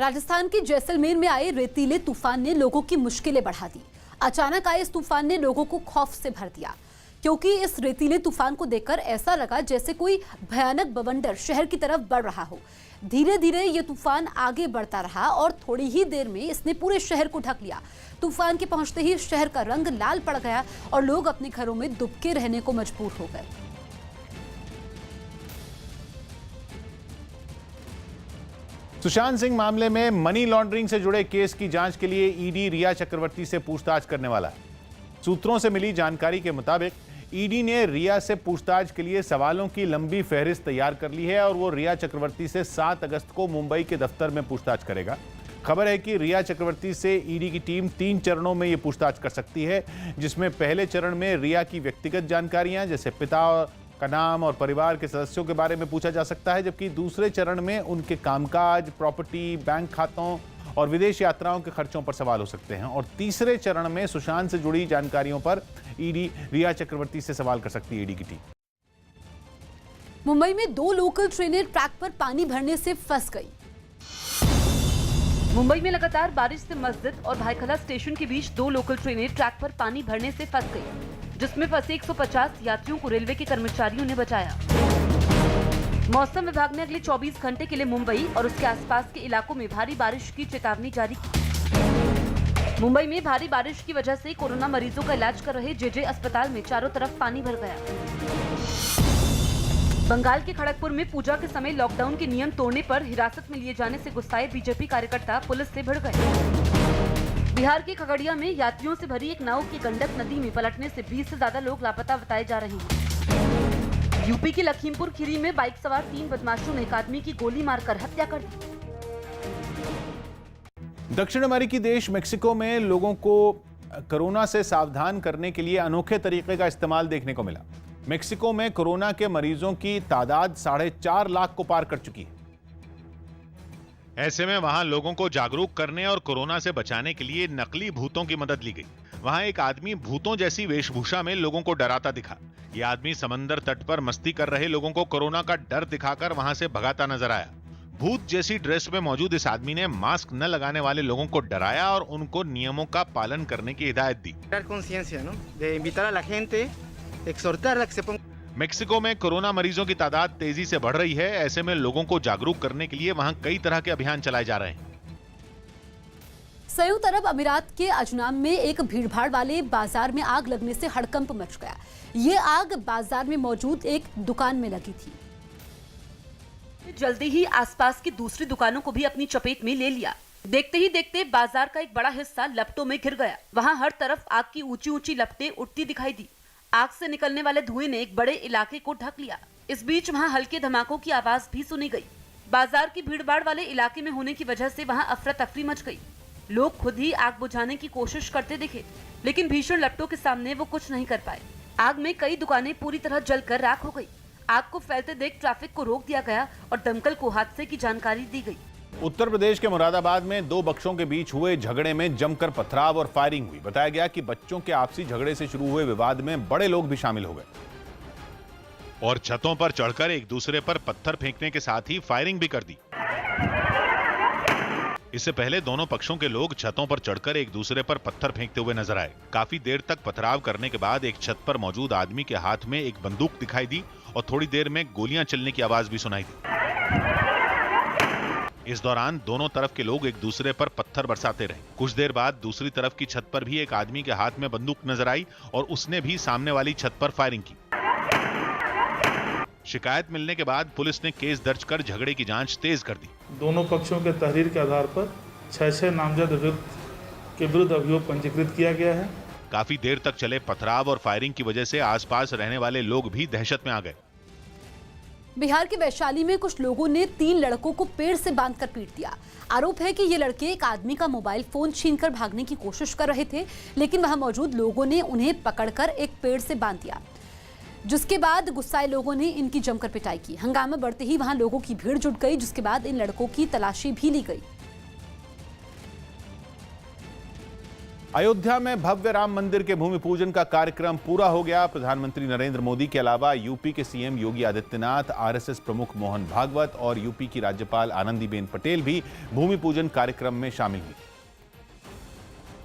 राजस्थान के जैसलमेर में आए रेतीले तूफान ने लोगों की मुश्किलें बढ़ा दी। अचानक आए इस तूफान ने लोगों को खौफ से भर दिया, क्योंकि इस रेतीले तूफान को देखकर ऐसा लगा जैसे कोई भयानक बवंडर शहर की तरफ बढ़ रहा हो। धीरे धीरे ये तूफान आगे बढ़ता रहा और थोड़ी ही देर में इसने पूरे शहर को ढक लिया। तूफान के पहुंचते ही शहर का रंग लाल पड़ गया और लोग अपने घरों में दुबके रहने को मजबूर हो गए। सुशांत सिंह मामले में मनी लॉन्ड्रिंग से जुड़े केस की जांच के लिए ईडी रिया चक्रवर्ती से पूछताछ करने वाला है। सूत्रों से मिली जानकारी के मुताबिक ईडी ने रिया से पूछताछ के लिए सवालों की लंबी फहरिस्त तैयार कर ली है और वो रिया चक्रवर्ती से 7 अगस्त को मुंबई के दफ्तर में पूछताछ करेगा। खबर है कि रिया चक्रवर्ती से ईडी की टीम 3 चरणों में ये पूछताछ कर सकती है, जिसमें पहले चरण में रिया की व्यक्तिगत जानकारियां जैसे पिता का नाम और परिवार के सदस्यों के बारे में पूछा जा सकता है, जबकि दूसरे चरण में उनके कामकाज, प्रॉपर्टी, बैंक खातों और विदेश यात्राओं के खर्चों पर सवाल हो सकते हैं। और तीसरे चरण में सुशांत से जुड़ी जानकारियों पर ईडी रिया चक्रवर्ती से सवाल कर सकती है ईडी की टीम। मुंबई में 2 लोकल ट्रेनें ट्रैक पर पानी भरने से फंस गई। मुंबई में लगातार बारिश से मस्जिद और भाईखला स्टेशन के बीच 2 लोकल ट्रेनें ट्रैक पर पानी भरने से फंस गई, जिसमें फंसे 150 यात्रियों को रेलवे के कर्मचारियों ने बचाया। मौसम विभाग ने अगले 24 घंटे के लिए मुंबई और उसके आसपास के इलाकों में भारी बारिश की चेतावनी जारी की। मुंबई में भारी बारिश की वजह से कोरोना मरीजों का इलाज कर रहे जेजे अस्पताल में चारों तरफ पानी भर गया। बंगाल के खड़गपुर में पूजा के समय लॉकडाउन के नियम तोड़ने पर हिरासत में लिए जाने से गुस्साए बीजेपी कार्यकर्ता पुलिस से भिड़ गए। बिहार के खगड़िया में यात्रियों से भरी एक नाव की गंडक नदी में पलटने से 20 से ज्यादा लोग लापता बताए जा रहे हैं। यूपी के लखीमपुर खीरी में बाइक सवार 3 बदमाशों ने एक आदमी की गोली मारकर हत्या कर दी। दक्षिण अमेरिकी देश मेक्सिको में लोगों को कोरोना से सावधान करने के लिए अनोखे तरीके का इस्तेमाल देखने को मिला। मेक्सिको में कोरोना के मरीजों की तादाद 4.5 लाख को पार कर चुकी है। ऐसे में वहां लोगों को जागरूक करने और कोरोना से बचाने के लिए नकली भूतों की मदद ली गई। वहां एक आदमी भूतों जैसी वेशभूषा में लोगों को डराता दिखा। यह आदमी समंदर तट पर मस्ती कर रहे लोगों को कोरोना का डर दिखाकर वहां से भगाता नजर आया। भूत जैसी ड्रेस में मौजूद इस आदमी ने मास्क न लगाने वाले लोगों को डराया और उनको नियमों का पालन करने की हिदायत दी। मेक्सिको में कोरोना मरीजों की तादाद तेजी से बढ़ रही है। ऐसे में लोगों को जागरूक करने के लिए वहां कई तरह के अभियान चलाए जा रहे हैं। संयुक्त अरब अमीरात के अजनाम में एक भीड़भाड़ वाले बाजार में आग लगने से हड़कंप मच गया। ये आग बाजार में मौजूद एक दुकान में लगी थी। जल्दी ही आसपास की दूसरी दुकानों को भी अपनी चपेट में ले लिया। देखते ही देखते बाजार का एक बड़ा हिस्सा लपटों में घिर गया। वहां हर तरफ आग की ऊंची ऊंची लपटें उठती दिखाई दी। आग से निकलने वाले धुएं ने एक बड़े इलाके को ढक लिया। इस बीच वहां हल्के धमाकों की आवाज भी सुनी गई। बाजार की भीड़भाड़ वाले इलाके में होने की वजह से वहां अफरा तफरी मच गई। लोग खुद ही आग बुझाने की कोशिश करते दिखे, लेकिन भीषण लपटों के सामने वो कुछ नहीं कर पाए। आग में कई दुकानें पूरी तरह जलकर राख हो गई। आग को फैलते देख ट्रैफिक को रोक दिया गया और दमकल को हादसे की जानकारी दी गई। उत्तर प्रदेश के मुरादाबाद में 2 बच्चों के बीच हुए झगड़े में जमकर पथराव और फायरिंग हुई। बताया गया कि बच्चों के आपसी झगड़े से शुरू हुए विवाद में बड़े लोग भी शामिल हो गए और छतों पर चढ़कर एक दूसरे पर पत्थर फेंकने के साथ ही फायरिंग भी कर दी। इससे पहले दोनों पक्षों के लोग छतों पर चढ़कर एक दूसरे पर पत्थर फेंकते हुए नजर आए। काफी देर तक पथराव करने के बाद एक छत पर मौजूद आदमी के हाथ में एक बंदूक दिखाई दी और थोड़ी देर में गोलियां चलने की आवाज भी सुनाई दी। इस दौरान दोनों तरफ के लोग एक दूसरे पर पत्थर बरसाते रहे। कुछ देर बाद दूसरी तरफ की छत पर भी एक आदमी के हाथ में बंदूक नजर आई और उसने भी सामने वाली छत पर फायरिंग की। शिकायत मिलने के बाद पुलिस ने केस दर्ज कर झगड़े की जांच तेज कर दी। दोनों पक्षों के तहरीर के आधार पर 6 नामजद के विरुद्ध अभियोग पंजीकृत किया गया है। काफी देर तक चले पथराव और फायरिंग की वजह से आसपास रहने वाले लोग भी दहशत में आ गए। बिहार के वैशाली में कुछ लोगों ने 3 लड़कों को पेड़ से बांधकर पीट दिया। आरोप है कि ये लड़के एक आदमी का मोबाइल फोन छीनकर भागने की कोशिश कर रहे थे, लेकिन वहां मौजूद लोगों ने उन्हें पकड़कर एक पेड़ से बांध दिया, जिसके बाद गुस्साए लोगों ने इनकी जमकर पिटाई की। हंगामा बढ़ते ही वहां लोगों की भीड़ जुट गई, जिसके बाद इन लड़कों की तलाशी भी ली गई। अयोध्या में भव्य राम मंदिर के भूमि पूजन का कार्यक्रम पूरा हो गया। प्रधानमंत्री नरेंद्र मोदी के अलावा यूपी के सीएम योगी आदित्यनाथ, आरएसएस प्रमुख मोहन भागवत और यूपी की राज्यपाल आनंदीबेन पटेल भी भूमि पूजन कार्यक्रम में शामिल हुई।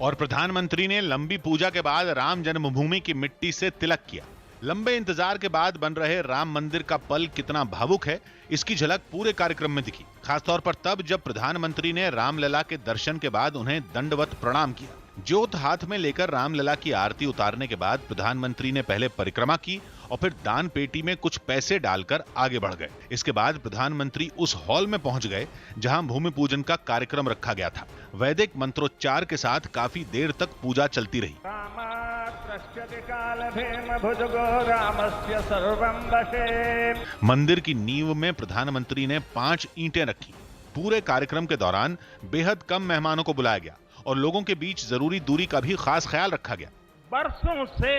और प्रधानमंत्री ने लंबी पूजा के बाद राम जन्मभूमि की मिट्टी से तिलक किया। लंबे इंतजार के बाद बन रहे राम मंदिर का पल कितना भावुक है, इसकी झलक पूरे कार्यक्रम में दिखी। खासतौर पर तब जब प्रधानमंत्री ने रामलला के दर्शन के बाद उन्हें दंडवत प्रणाम किया। ज्योत हाथ में लेकर रामलला की आरती उतारने के बाद प्रधानमंत्री ने पहले परिक्रमा की और फिर दान पेटी में कुछ पैसे डालकर आगे बढ़ गए। इसके बाद प्रधानमंत्री उस हॉल में पहुंच गए जहां भूमि पूजन का कार्यक्रम रखा गया था। वैदिक मंत्रोच्चार के साथ काफी देर तक पूजा चलती रही। मंदिर की नींव में प्रधानमंत्री ने 5 ईंटें रखी। पूरे कार्यक्रम के दौरान बेहद कम मेहमानों को बुलाया गया और लोगों के बीच जरूरी दूरी का भी खास ख्याल रखा गया। बरसों से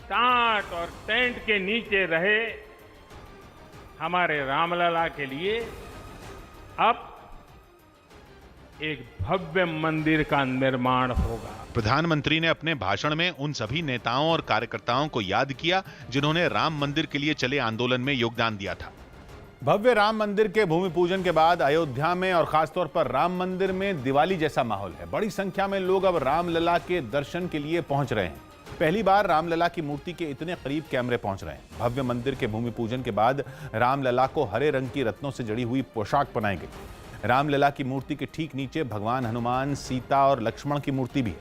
टाट और टेंट के नीचे रहे हमारे रामलला के लिए अब एक भव्य मंदिर का निर्माण होगा। प्रधानमंत्री ने अपने भाषण में उन सभी नेताओं और कार्यकर्ताओं को याद किया जिन्होंने राम मंदिर के लिए चले आंदोलन में योगदान दिया था। भव्य राम मंदिर के भूमि पूजन के बाद अयोध्या में और खासतौर पर राम मंदिर में दिवाली जैसा माहौल है। बड़ी संख्या में लोग अब रामलला के दर्शन के लिए पहुंच रहे हैं। पहली बार रामलला की मूर्ति के इतने करीब कैमरे पहुंच रहे हैं। भव्य मंदिर के भूमि पूजन के बाद रामलला को हरे रंग की रत्नों से जड़ी हुई पोशाक पहनाई गई। रामलला की मूर्ति के ठीक नीचे भगवान हनुमान, सीता और लक्ष्मण की मूर्ति भी है।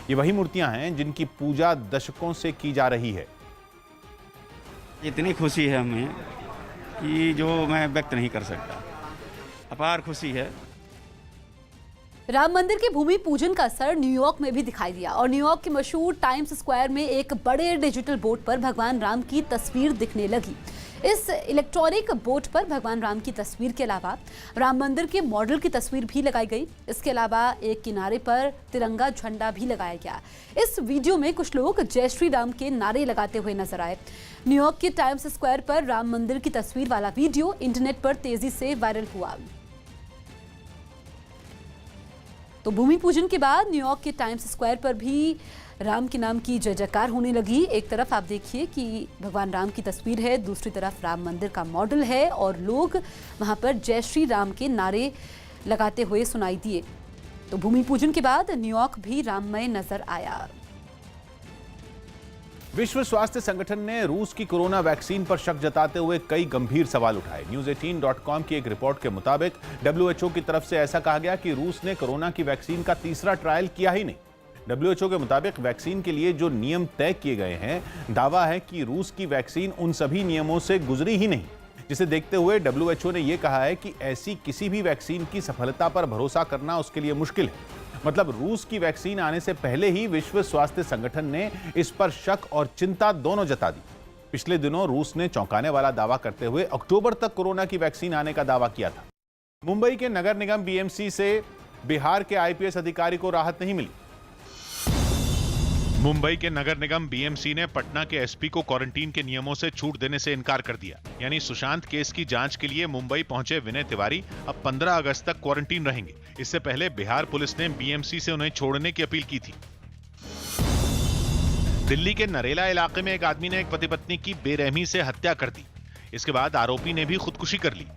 ये वही मूर्तियां हैं जिनकी पूजा दशकों से की जा रही है। इतनी खुशी है हमें कि जो मैं व्यक्त नहीं कर सकता। अपार खुशी है। राम मंदिर के भूमि पूजन का असर न्यूयॉर्क में भी दिखाई दिया और न्यूयॉर्क के मशहूर टाइम्स स्क्वायर में एक बड़े डिजिटल बोर्ड पर भगवान राम की तस्वीर दिखने लगी। इस इलेक्ट्रॉनिक बोर्ड पर भगवान राम की तस्वीर के अलावा राम मंदिर के मॉडल की तस्वीर भी लगाई गई। इसके अलावा एक किनारे पर तिरंगा झंडा भी लगाया गया। इस वीडियो में कुछ लोग जय श्री राम के नारे लगाते हुए नजर आए। न्यूयॉर्क के टाइम्स स्क्वायर पर राम मंदिर की तस्वीर वाला वीडियो इंटरनेट पर तेजी से वायरल हुआ। तो भूमि पूजन के बाद न्यूयॉर्क के टाइम्स स्क्वायर पर भी राम के नाम की जय जयकार होने लगी। एक तरफ आप देखिए कि भगवान राम की तस्वीर है, दूसरी तरफ राम मंदिर का मॉडल है और लोग वहां पर जय श्री राम के नारे लगाते हुए सुनाई दिए। तो भूमि पूजन के बाद न्यूयॉर्क भी राममय नजर आया। विश्व स्वास्थ्य संगठन ने रूस की कोरोना वैक्सीन पर शक जताते हुए कई गंभीर सवाल उठाए। News18.com की एक रिपोर्ट के मुताबिक WHO की तरफ से ऐसा कहा गया कि रूस ने कोरोना की वैक्सीन का तीसरा ट्रायल किया ही नहीं। WHO के मुताबिक वैक्सीन के लिए जो नियम तय किए गए हैं, दावा है कि रूस की वैक्सीन उन सभी नियमों से गुजरी ही नहीं, जिसे देखते हुए WHO ने यह कहा है कि ऐसी किसी भी वैक्सीन की सफलता पर भरोसा करना उसके लिए मुश्किल है। मतलब रूस की वैक्सीन आने से पहले ही विश्व स्वास्थ्य संगठन ने इस पर शक और चिंता दोनों जता दी। पिछले दिनों रूस ने चौंकाने वाला दावा करते हुए अक्टूबर तक कोरोना की वैक्सीन आने का दावा किया था। मुंबई के नगर निगम BMC से बिहार के IPS अधिकारी को राहत नहीं मिली। मुंबई के नगर निगम BMC ने पटना के SP को क्वारंटीन के नियमों से छूट देने से इनकार कर दिया। यानी सुशांत केस की जांच के लिए मुंबई पहुंचे विनय तिवारी अब 15 अगस्त तक क्वारंटीन रहेंगे। इससे पहले बिहार पुलिस ने BMC से उन्हें छोड़ने की अपील की थी। दिल्ली के नरेला इलाके में एक आदमी ने एक पति पत्नी की बेरहमी से हत्या कर दी। इसके बाद आरोपी ने भी खुदकुशी कर ली।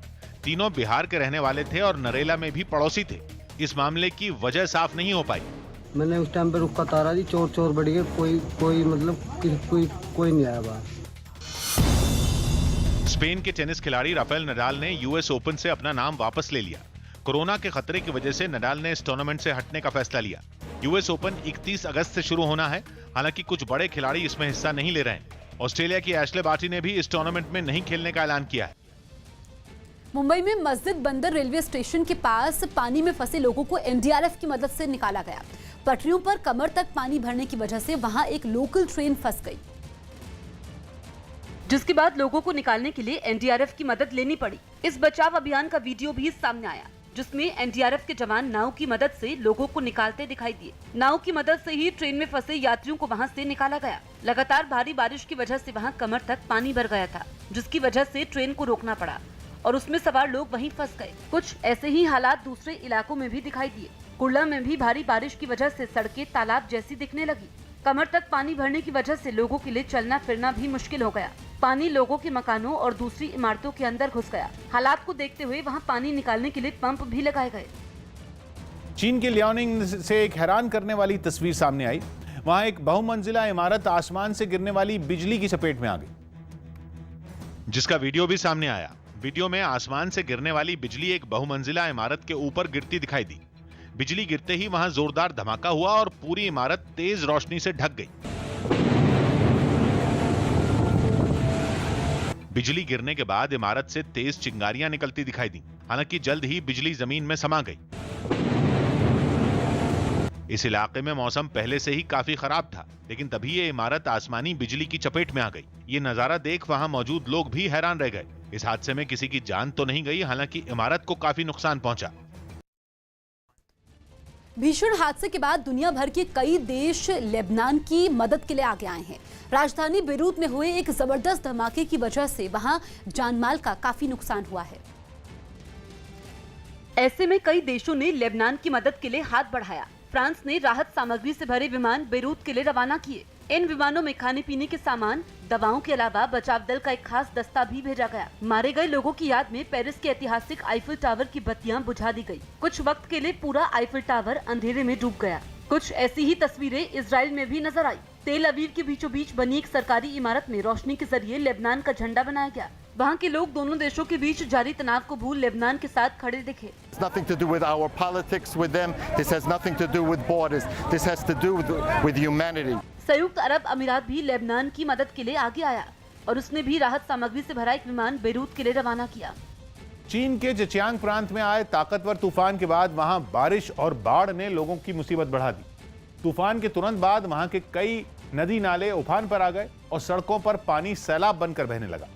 तीनों बिहार के रहने वाले थे और नरेला में भी पड़ोसी थे। इस मामले की वजह साफ नहीं हो पाई। मैंने उस टाइम पे रुका तारा जी, चोर बढ़ गए, कोई नहीं आया बाहर। स्पेन के टेनिस खिलाड़ी राफेल नडाल ने US ओपन से अपना नाम वापस ले लिया। कोरोना के खतरे की वजह से नडाल ने इस टूर्नामेंट से हटने का फैसला लिया। US ओपन 31 अगस्त से शुरू होना है। हालांकि कुछ बड़े खिलाड़ी इसमें हिस्सा नहीं ले रहे हैं। ऑस्ट्रेलिया की एशले बार्टी ने भी इस टूर्नामेंट में नहीं खेलने का ऐलान किया है। मुंबई में मस्जिद बंदर रेलवे स्टेशन के पास पानी में फंसे लोगों को NDRF की मदद से निकाला गया। पटरियों पर कमर तक पानी भरने की वजह से वहां एक लोकल ट्रेन फंस गई, जिसके बाद लोगों को निकालने के लिए NDRF की मदद लेनी पड़ी। इस बचाव अभियान का वीडियो भी सामने आया, जिसमें NDRF के जवान नाव की मदद से लोगों को निकालते दिखाई दिए। नाव की मदद से ही ट्रेन में फंसे यात्रियों को वहां से निकाला गया। लगातार भारी बारिश की वजह से वहां कमर तक पानी भर गया था, जिसकी वजह से ट्रेन को रोकना पड़ा और उसमें सवार लोग वहीं फंस गए। कुछ ऐसे ही हालात दूसरे इलाकों में भी दिखाई दिए। कुर्ला में भी भारी बारिश की वजह से सड़कें तालाब जैसी दिखने लगी। कमर तक पानी भरने की वजह से लोगों के लिए चलना फिरना भी मुश्किल हो गया। पानी लोगों के मकानों और दूसरी इमारतों के अंदर घुस गया। हालात को देखते हुए वहां पानी निकालने के लिए पंप भी लगाए गए। चीन के लियाओनिंग से एक हैरान करने वाली तस्वीर सामने आई। वहां एक बहुमंजिला इमारत आसमान से गिरने वाली बिजली की चपेट में आ गई, जिसका वीडियो भी सामने आया। वीडियो में आसमान से गिरने वाली बिजली एक बहुमंजिला इमारत के ऊपर गिरती दिखाई दी। बिजली गिरते ही वहां जोरदार धमाका हुआ और पूरी इमारत तेज रोशनी से ढक गई। बिजली गिरने के बाद इमारत से तेज चिंगारियां निकलती दिखाई दी। हालांकि जल्द ही बिजली जमीन में समा गई। इस इलाके में मौसम पहले से ही काफी खराब था, लेकिन तभी ये इमारत आसमानी बिजली की चपेट में आ गई। ये नजारा देख वहां मौजूद लोग भी हैरान रह गए। इस हादसे में किसी की जान तो नहीं गई, हालांकि इमारत को काफी नुकसान पहुंचा। भीषण हादसे के बाद दुनिया भर के कई देश लेबनान की मदद के लिए आगे आए हैं। राजधानी बेरूत में हुए एक जबरदस्त धमाके की वजह से वहां जानमाल का काफी नुकसान हुआ है। ऐसे में कई देशों ने लेबनान की मदद के लिए हाथ बढ़ाया। फ्रांस ने राहत सामग्री से भरे विमान बेरूत के लिए रवाना किए। इन विमानों में खाने पीने के सामान, दवाओं के अलावा बचाव दल का एक खास दस्ता भी भेजा गया। मारे गए लोगों की याद में पेरिस के ऐतिहासिक आईफिल टावर की बत्तियां बुझा दी गई। कुछ वक्त के लिए पूरा आईफिल टावर अंधेरे में डूब गया। कुछ ऐसी ही तस्वीरें इजराइल में भी नजर आई। तेल अवीव के बीचों बीच बनी एक सरकारी इमारत में रोशनी के जरिए लेबनान का झंडा बनाया गया। वहाँ के लोग दोनों देशों के बीच जारी तनाव को भूल लेबनान के साथ खड़े दिखे। Nothing to do with our politics with them. This has nothing to do with borders. This has to do with humanity. संयुक्त अरब अमीरात भी लेबनान की मदद के लिए आगे आया और उसने भी राहत सामग्री से भरा एक विमान बेरूत के लिए रवाना किया। चीन के जिचियांग प्रांत में आए ताकतवर तूफान के बाद वहां बारिश और बाढ़ ने लोगों की मुसीबत बढ़ा दी। तूफान के तुरंत बाद वहां के कई नदी नाले उफान पर आ गए और सड़कों पर पानी सैलाब बनकर बहने लगा।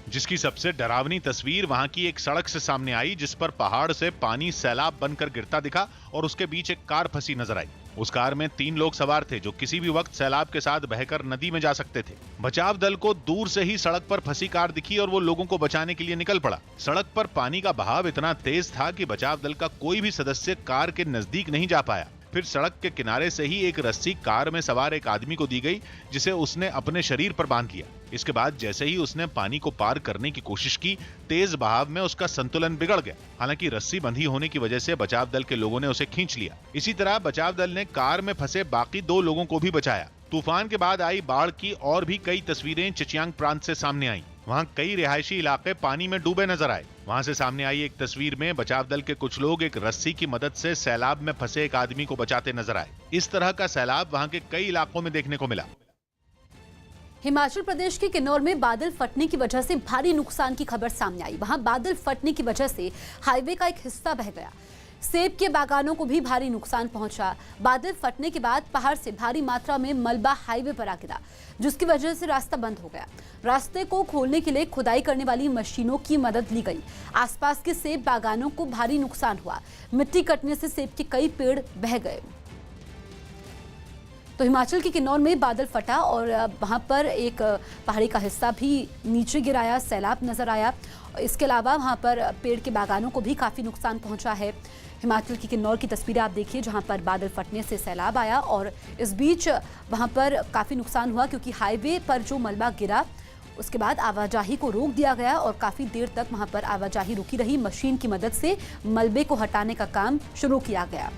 जिसकी सबसे डरावनी तस्वीर वहां की एक सड़क से सामने आई, जिस पर पहाड़ से पानी सैलाब बनकर गिरता दिखा और उसके बीच एक कार फंसी नजर आई। उस कार में 3 लोग सवार थे जो किसी भी वक्त सैलाब के साथ बहकर नदी में जा सकते थे। बचाव दल को दूर से ही सड़क पर फंसी कार दिखी और वो लोगों को बचाने के लिए निकल पड़ा। सड़क पर पानी का बहाव इतना तेज था कि बचाव दल का कोई भी सदस्य कार के नजदीक नहीं जा पाया। फिर सड़क के किनारे से ही एक रस्सी कार में सवार एक आदमी को दी गई, जिसे उसने अपने शरीर पर बांध लिया। इसके बाद जैसे ही उसने पानी को पार करने की कोशिश की, तेज बहाव में उसका संतुलन बिगड़ गया। हालांकि रस्सी बंधी होने की वजह से बचाव दल के लोगों ने उसे खींच लिया। इसी तरह बचाव दल ने कार में फंसे बाकी 2 लोगों को भी बचाया। तूफान के बाद आई बाढ़ की और भी कई तस्वीरें जिचियांग प्रांत से सामने आई। वहां कई रिहायशी इलाके पानी में डूबे नजर आए। वहां से सामने आई एक तस्वीर में बचाव दल के कुछ लोग एक रस्सी की मदद से सैलाब में फंसे एक आदमी को बचाते नजर आए। इस तरह का सैलाब वहां के कई इलाकों में देखने को मिला। हिमाचल प्रदेश के किन्नौर में बादल फटने की वजह से भारी नुकसान की खबर सामने आई। वहां बादल फटने की वजह से हाईवे का एक हिस्सा बह गया। सेब के बागानों को भी भारी नुकसान पहुंचा। बादल फटने के बाद पहाड़ से भारी मात्रा में मलबा हाईवे पर आ गिरा, जिसकी वजह से रास्ता बंद हो गया। रास्ते को खोलने के लिए खुदाई करने वाली मशीनों की मदद ली गई। आसपास के सेब बागानों को भारी नुकसान हुआ। मिट्टी कटने से सेब के कई पेड़ बह गए। तो हिमाचल के किन्नौर में बादल फटा और वहां पर एक पहाड़ी का हिस्सा भी नीचे गिराया, सैलाब नजर आया। इसके अलावा वहां पर पेड़ के बागानों को भी काफी नुकसान पहुंचा है। हिमाचल की किन्नौर की तस्वीरें आप देखिए, जहां पर बादल फटने से सैलाब आया और इस बीच वहां पर काफी नुकसान हुआ, क्योंकि हाईवे पर जो मलबा गिरा उसके बाद आवाजाही को रोक दिया गया और काफी देर तक वहां पर आवाजाही रुकी रही। मशीन की मदद से मलबे को हटाने का काम शुरू किया गया।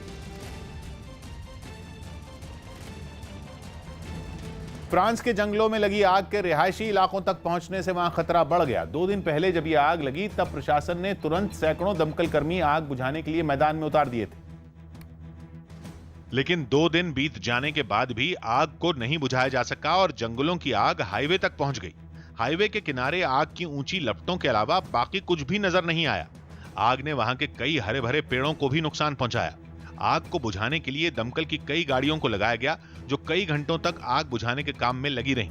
फ्रांस के जंगलों में लगी आग के रिहायशी इलाकों तक पहुंचने से वहां खतरा बढ़ गया। 2 दिन पहले जब ये आग लगी तब प्रशासन ने तुरंत सैकड़ों दमकल कर्मी आग बुझाने के लिए मैदान में उतार दिए थे। लेकिन 2 दिन बीत जाने के बाद भी आग को नहीं बुझाया जा सका और जंगलों की आग हाईवे तक पहुंच गई। हाईवे के किनारे आग की ऊंची लपटों के अलावा बाकी कुछ भी नजर नहीं आया। आग ने वहां के कई हरे भरे पेड़ों को भी नुकसान पहुंचाया। आग को बुझाने के लिए दमकल की कई गाड़ियों को लगाया गया, जो कई घंटों तक आग बुझाने के काम में लगी रहीं।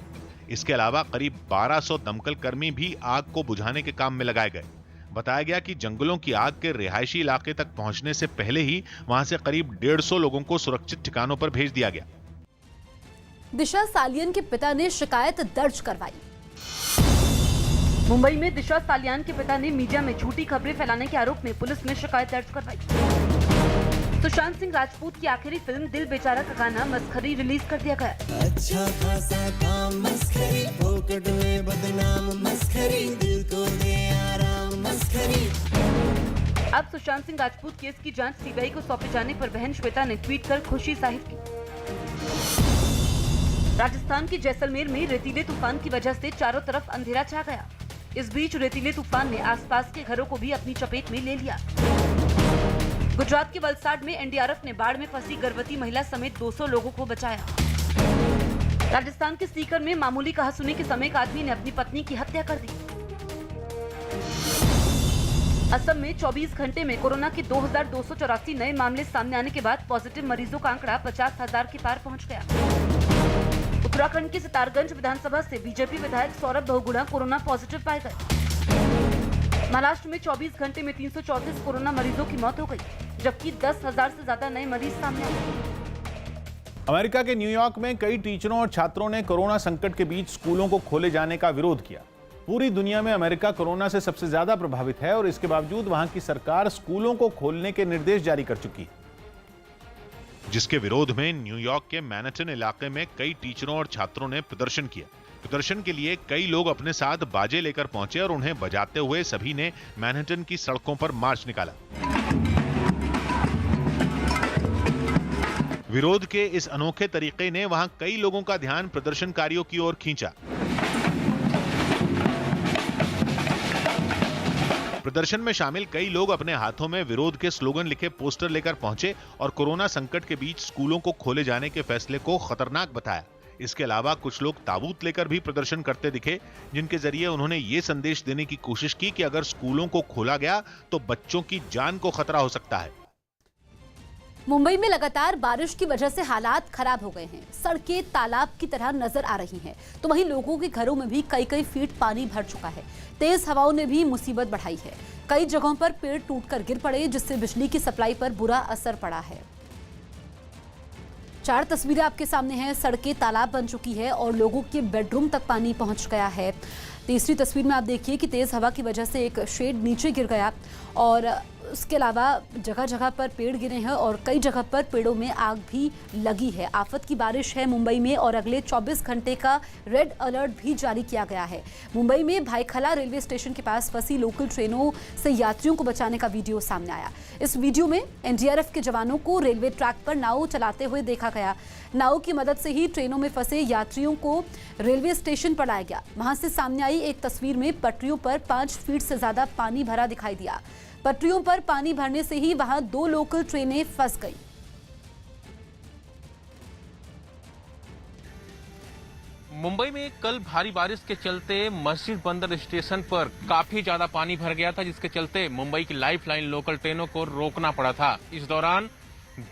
इसके अलावा करीब 1200 दमकल कर्मी भी आग को बुझाने के काम में लगाए गए। बताया गया कि जंगलों की आग के रिहायशी इलाके तक पहुंचने से पहले ही वहां से करीब 150 लोगों को सुरक्षित ठिकानों पर भेज दिया गया। दिशा सालियन के पिता ने शिकायत दर्ज करवाई। मुंबई में दिशा सालियान के पिता ने मीडिया में झूठी खबरें फैलाने के आरोप में पुलिस में शिकायत दर्ज करवाई। सुशांत सिंह राजपूत की आखिरी फिल्म दिल बेचारा का गाना मस्खरी रिलीज कर दिया गया। अच्छा खासा काम मस्खरी, फोकट में बदनाम मस्खरी, दिल को दे आराम मस्खरी। अब सुशांत सिंह राजपूत केस की जांच सीबीआई को सौंपे जाने पर बहन श्वेता ने ट्वीट कर खुशी जाहिर की। राजस्थान के जैसलमेर में रेतीले तूफान की वजह से चारों तरफ अंधेरा छा गया। इस बीच रेतीले तूफान ने आसपास के घरों को भी अपनी चपेट में ले लिया। गुजरात के वलसाड में एनडीआरएफ ने बाढ़ में फंसी गर्भवती महिला समेत 200 लोगों को बचाया। राजस्थान के सीकर में मामूली कहासुनी के समय एक आदमी ने अपनी पत्नी की हत्या कर दी। असम में 24 घंटे में कोरोना के 2284 नए मामले सामने आने के बाद पॉजिटिव मरीजों का आंकड़ा 50,000 के पार पहुंच गया। उत्तराखंड के सितारगंज विधानसभा से बीजेपी विधायक सौरभ बहुगुणा कोरोना पॉजिटिव पाए गए। महाराष्ट्र में 24 घंटे में 334 कोरोना मरीजों की मौत हो गई, जबकि 10,000 से ज्यादा नए मरीज सामने आए। अमेरिका के न्यूयॉर्क में कई टीचरों और छात्रों ने कोरोना संकट के बीच स्कूलों को खोले जाने का विरोध किया। पूरी दुनिया में अमेरिका कोरोना से सबसे ज्यादा प्रभावित है और इसके बावजूद वहां की सरकार स्कूलों को खोलने के निर्देश जारी कर चुकी है, जिसके विरोध में न्यूयॉर्क के मैनहट्टन इलाके में कई टीचरों और छात्रों ने प्रदर्शन किया। प्रदर्शन के लिए कई लोग अपने साथ बाजे लेकर पहुंचे और उन्हें बजाते हुए सभी ने मैनहट्टन की सड़कों पर मार्च निकाला। विरोध के इस अनोखे तरीके ने वहां कई लोगों का ध्यान प्रदर्शनकारियों की ओर खींचा। प्रदर्शन में शामिल कई लोग अपने हाथों में विरोध के स्लोगन लिखे पोस्टर लेकर पहुंचे और कोरोना संकट के बीच स्कूलों को खोले जाने के फैसले को खतरनाक बताया। इसके अलावा कुछ लोग ताबूत लेकर भी प्रदर्शन करते दिखे, जिनके जरिए उन्होंने ये संदेश देने की कोशिश की कि अगर स्कूलों को खोला गया तो बच्चों की जान को खतरा हो सकता है। मुंबई में लगातार बारिश की वजह से हालात खराब हो गए हैं। सड़कें तालाब की तरह नजर आ रही हैं, तो वहीं लोगों के घरों में भी कई फीट पानी भर चुका है। तेज हवाओं ने भी मुसीबत बढ़ाई है। कई जगहों पर पेड़ टूटकर गिर पड़े, जिससे बिजली की सप्लाई पर बुरा असर पड़ा है। 4 तस्वीरें आपके सामने हैं। सड़कें तालाब बन चुकी है और लोगों के बेडरूम तक पानी पहुंच गया है। तीसरी तस्वीर में आप देखिए कि तेज हवा की वजह से एक शेड नीचे गिर गया और उसके अलावा जगह जगह पर पेड़ गिरे हैं और कई जगह पर पेड़ों में आग भी लगी है। आफत की बारिश है मुंबई में और अगले 24 घंटे का रेड अलर्ट भी जारी किया गया है। मुंबई में भाईखला रेलवे स्टेशन के पास फंसी लोकल ट्रेनों से यात्रियों को बचाने का वीडियो सामने आया। इस वीडियो में एनडीआरएफ के जवानों को रेलवे ट्रैक पर नाव चलाते हुए देखा गया। नाव की मदद से ही ट्रेनों में फंसे यात्रियों को रेलवे स्टेशन पर लाया गया। वहां से सामने आई एक तस्वीर में पटरियों पर 5 फीट से ज्यादा पानी भरा दिखाई दिया। पटरियों पर पानी भरने से ही वहां 2 लोकल ट्रेनें फंस गई। मुंबई में कल भारी बारिश के चलते मस्जिद बंदर स्टेशन पर काफी ज्यादा पानी भर गया था, जिसके चलते मुंबई की लाइफलाइन लोकल ट्रेनों को रोकना पड़ा था। इस दौरान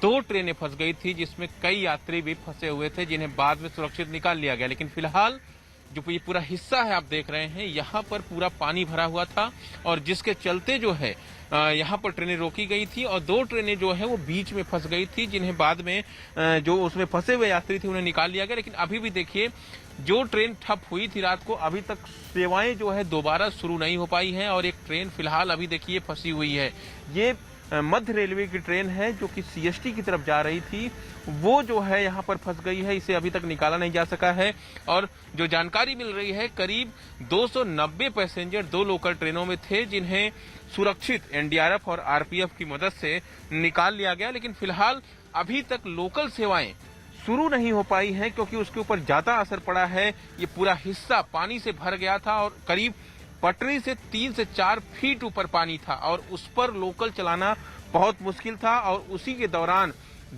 2 ट्रेनें फंस गई थी, जिसमें कई यात्री भी फंसे हुए थे, जिन्हें बाद में सुरक्षित निकाल लिया गया। लेकिन फिलहाल जो ये पूरा हिस्सा है आप देख रहे हैं, यहाँ पर पूरा पानी भरा हुआ था और जिसके चलते जो है यहाँ पर ट्रेनें रोकी गई थी और 2 ट्रेनें जो है वो बीच में फंस गई थी, जिन्हें बाद में जो उसमें फंसे हुए यात्री थे उन्हें निकाल लिया गया। लेकिन अभी भी देखिए, जो ट्रेन ठप हुई थी रात को, अभी तक सेवाएं जो है दोबारा शुरू नहीं हो पाई हैं और एक ट्रेन फिलहाल अभी देखिए फंसी हुई है। ये मध्य रेलवे की ट्रेन है जो कि सीएसटी की तरफ जा रही थी, वो जो है यहाँ पर फंस गई है। इसे अभी तक निकाला नहीं जा सका है और जो जानकारी मिल रही है, करीब 290 पैसेंजर 2 लोकल ट्रेनों में थे, जिन्हें सुरक्षित एनडीआरएफ और आरपीएफ की मदद से निकाल लिया गया। लेकिन फिलहाल अभी तक लोकल सेवाएं शुरू नहीं हो पाई हैं, क्योंकि उसके ऊपर ज्यादा असर पड़ा है। ये पूरा हिस्सा पानी से भर गया था और करीब पटरी से 3 से 4 फीट ऊपर पानी था और उस पर लोकल चलाना बहुत मुश्किल था और उसी के दौरान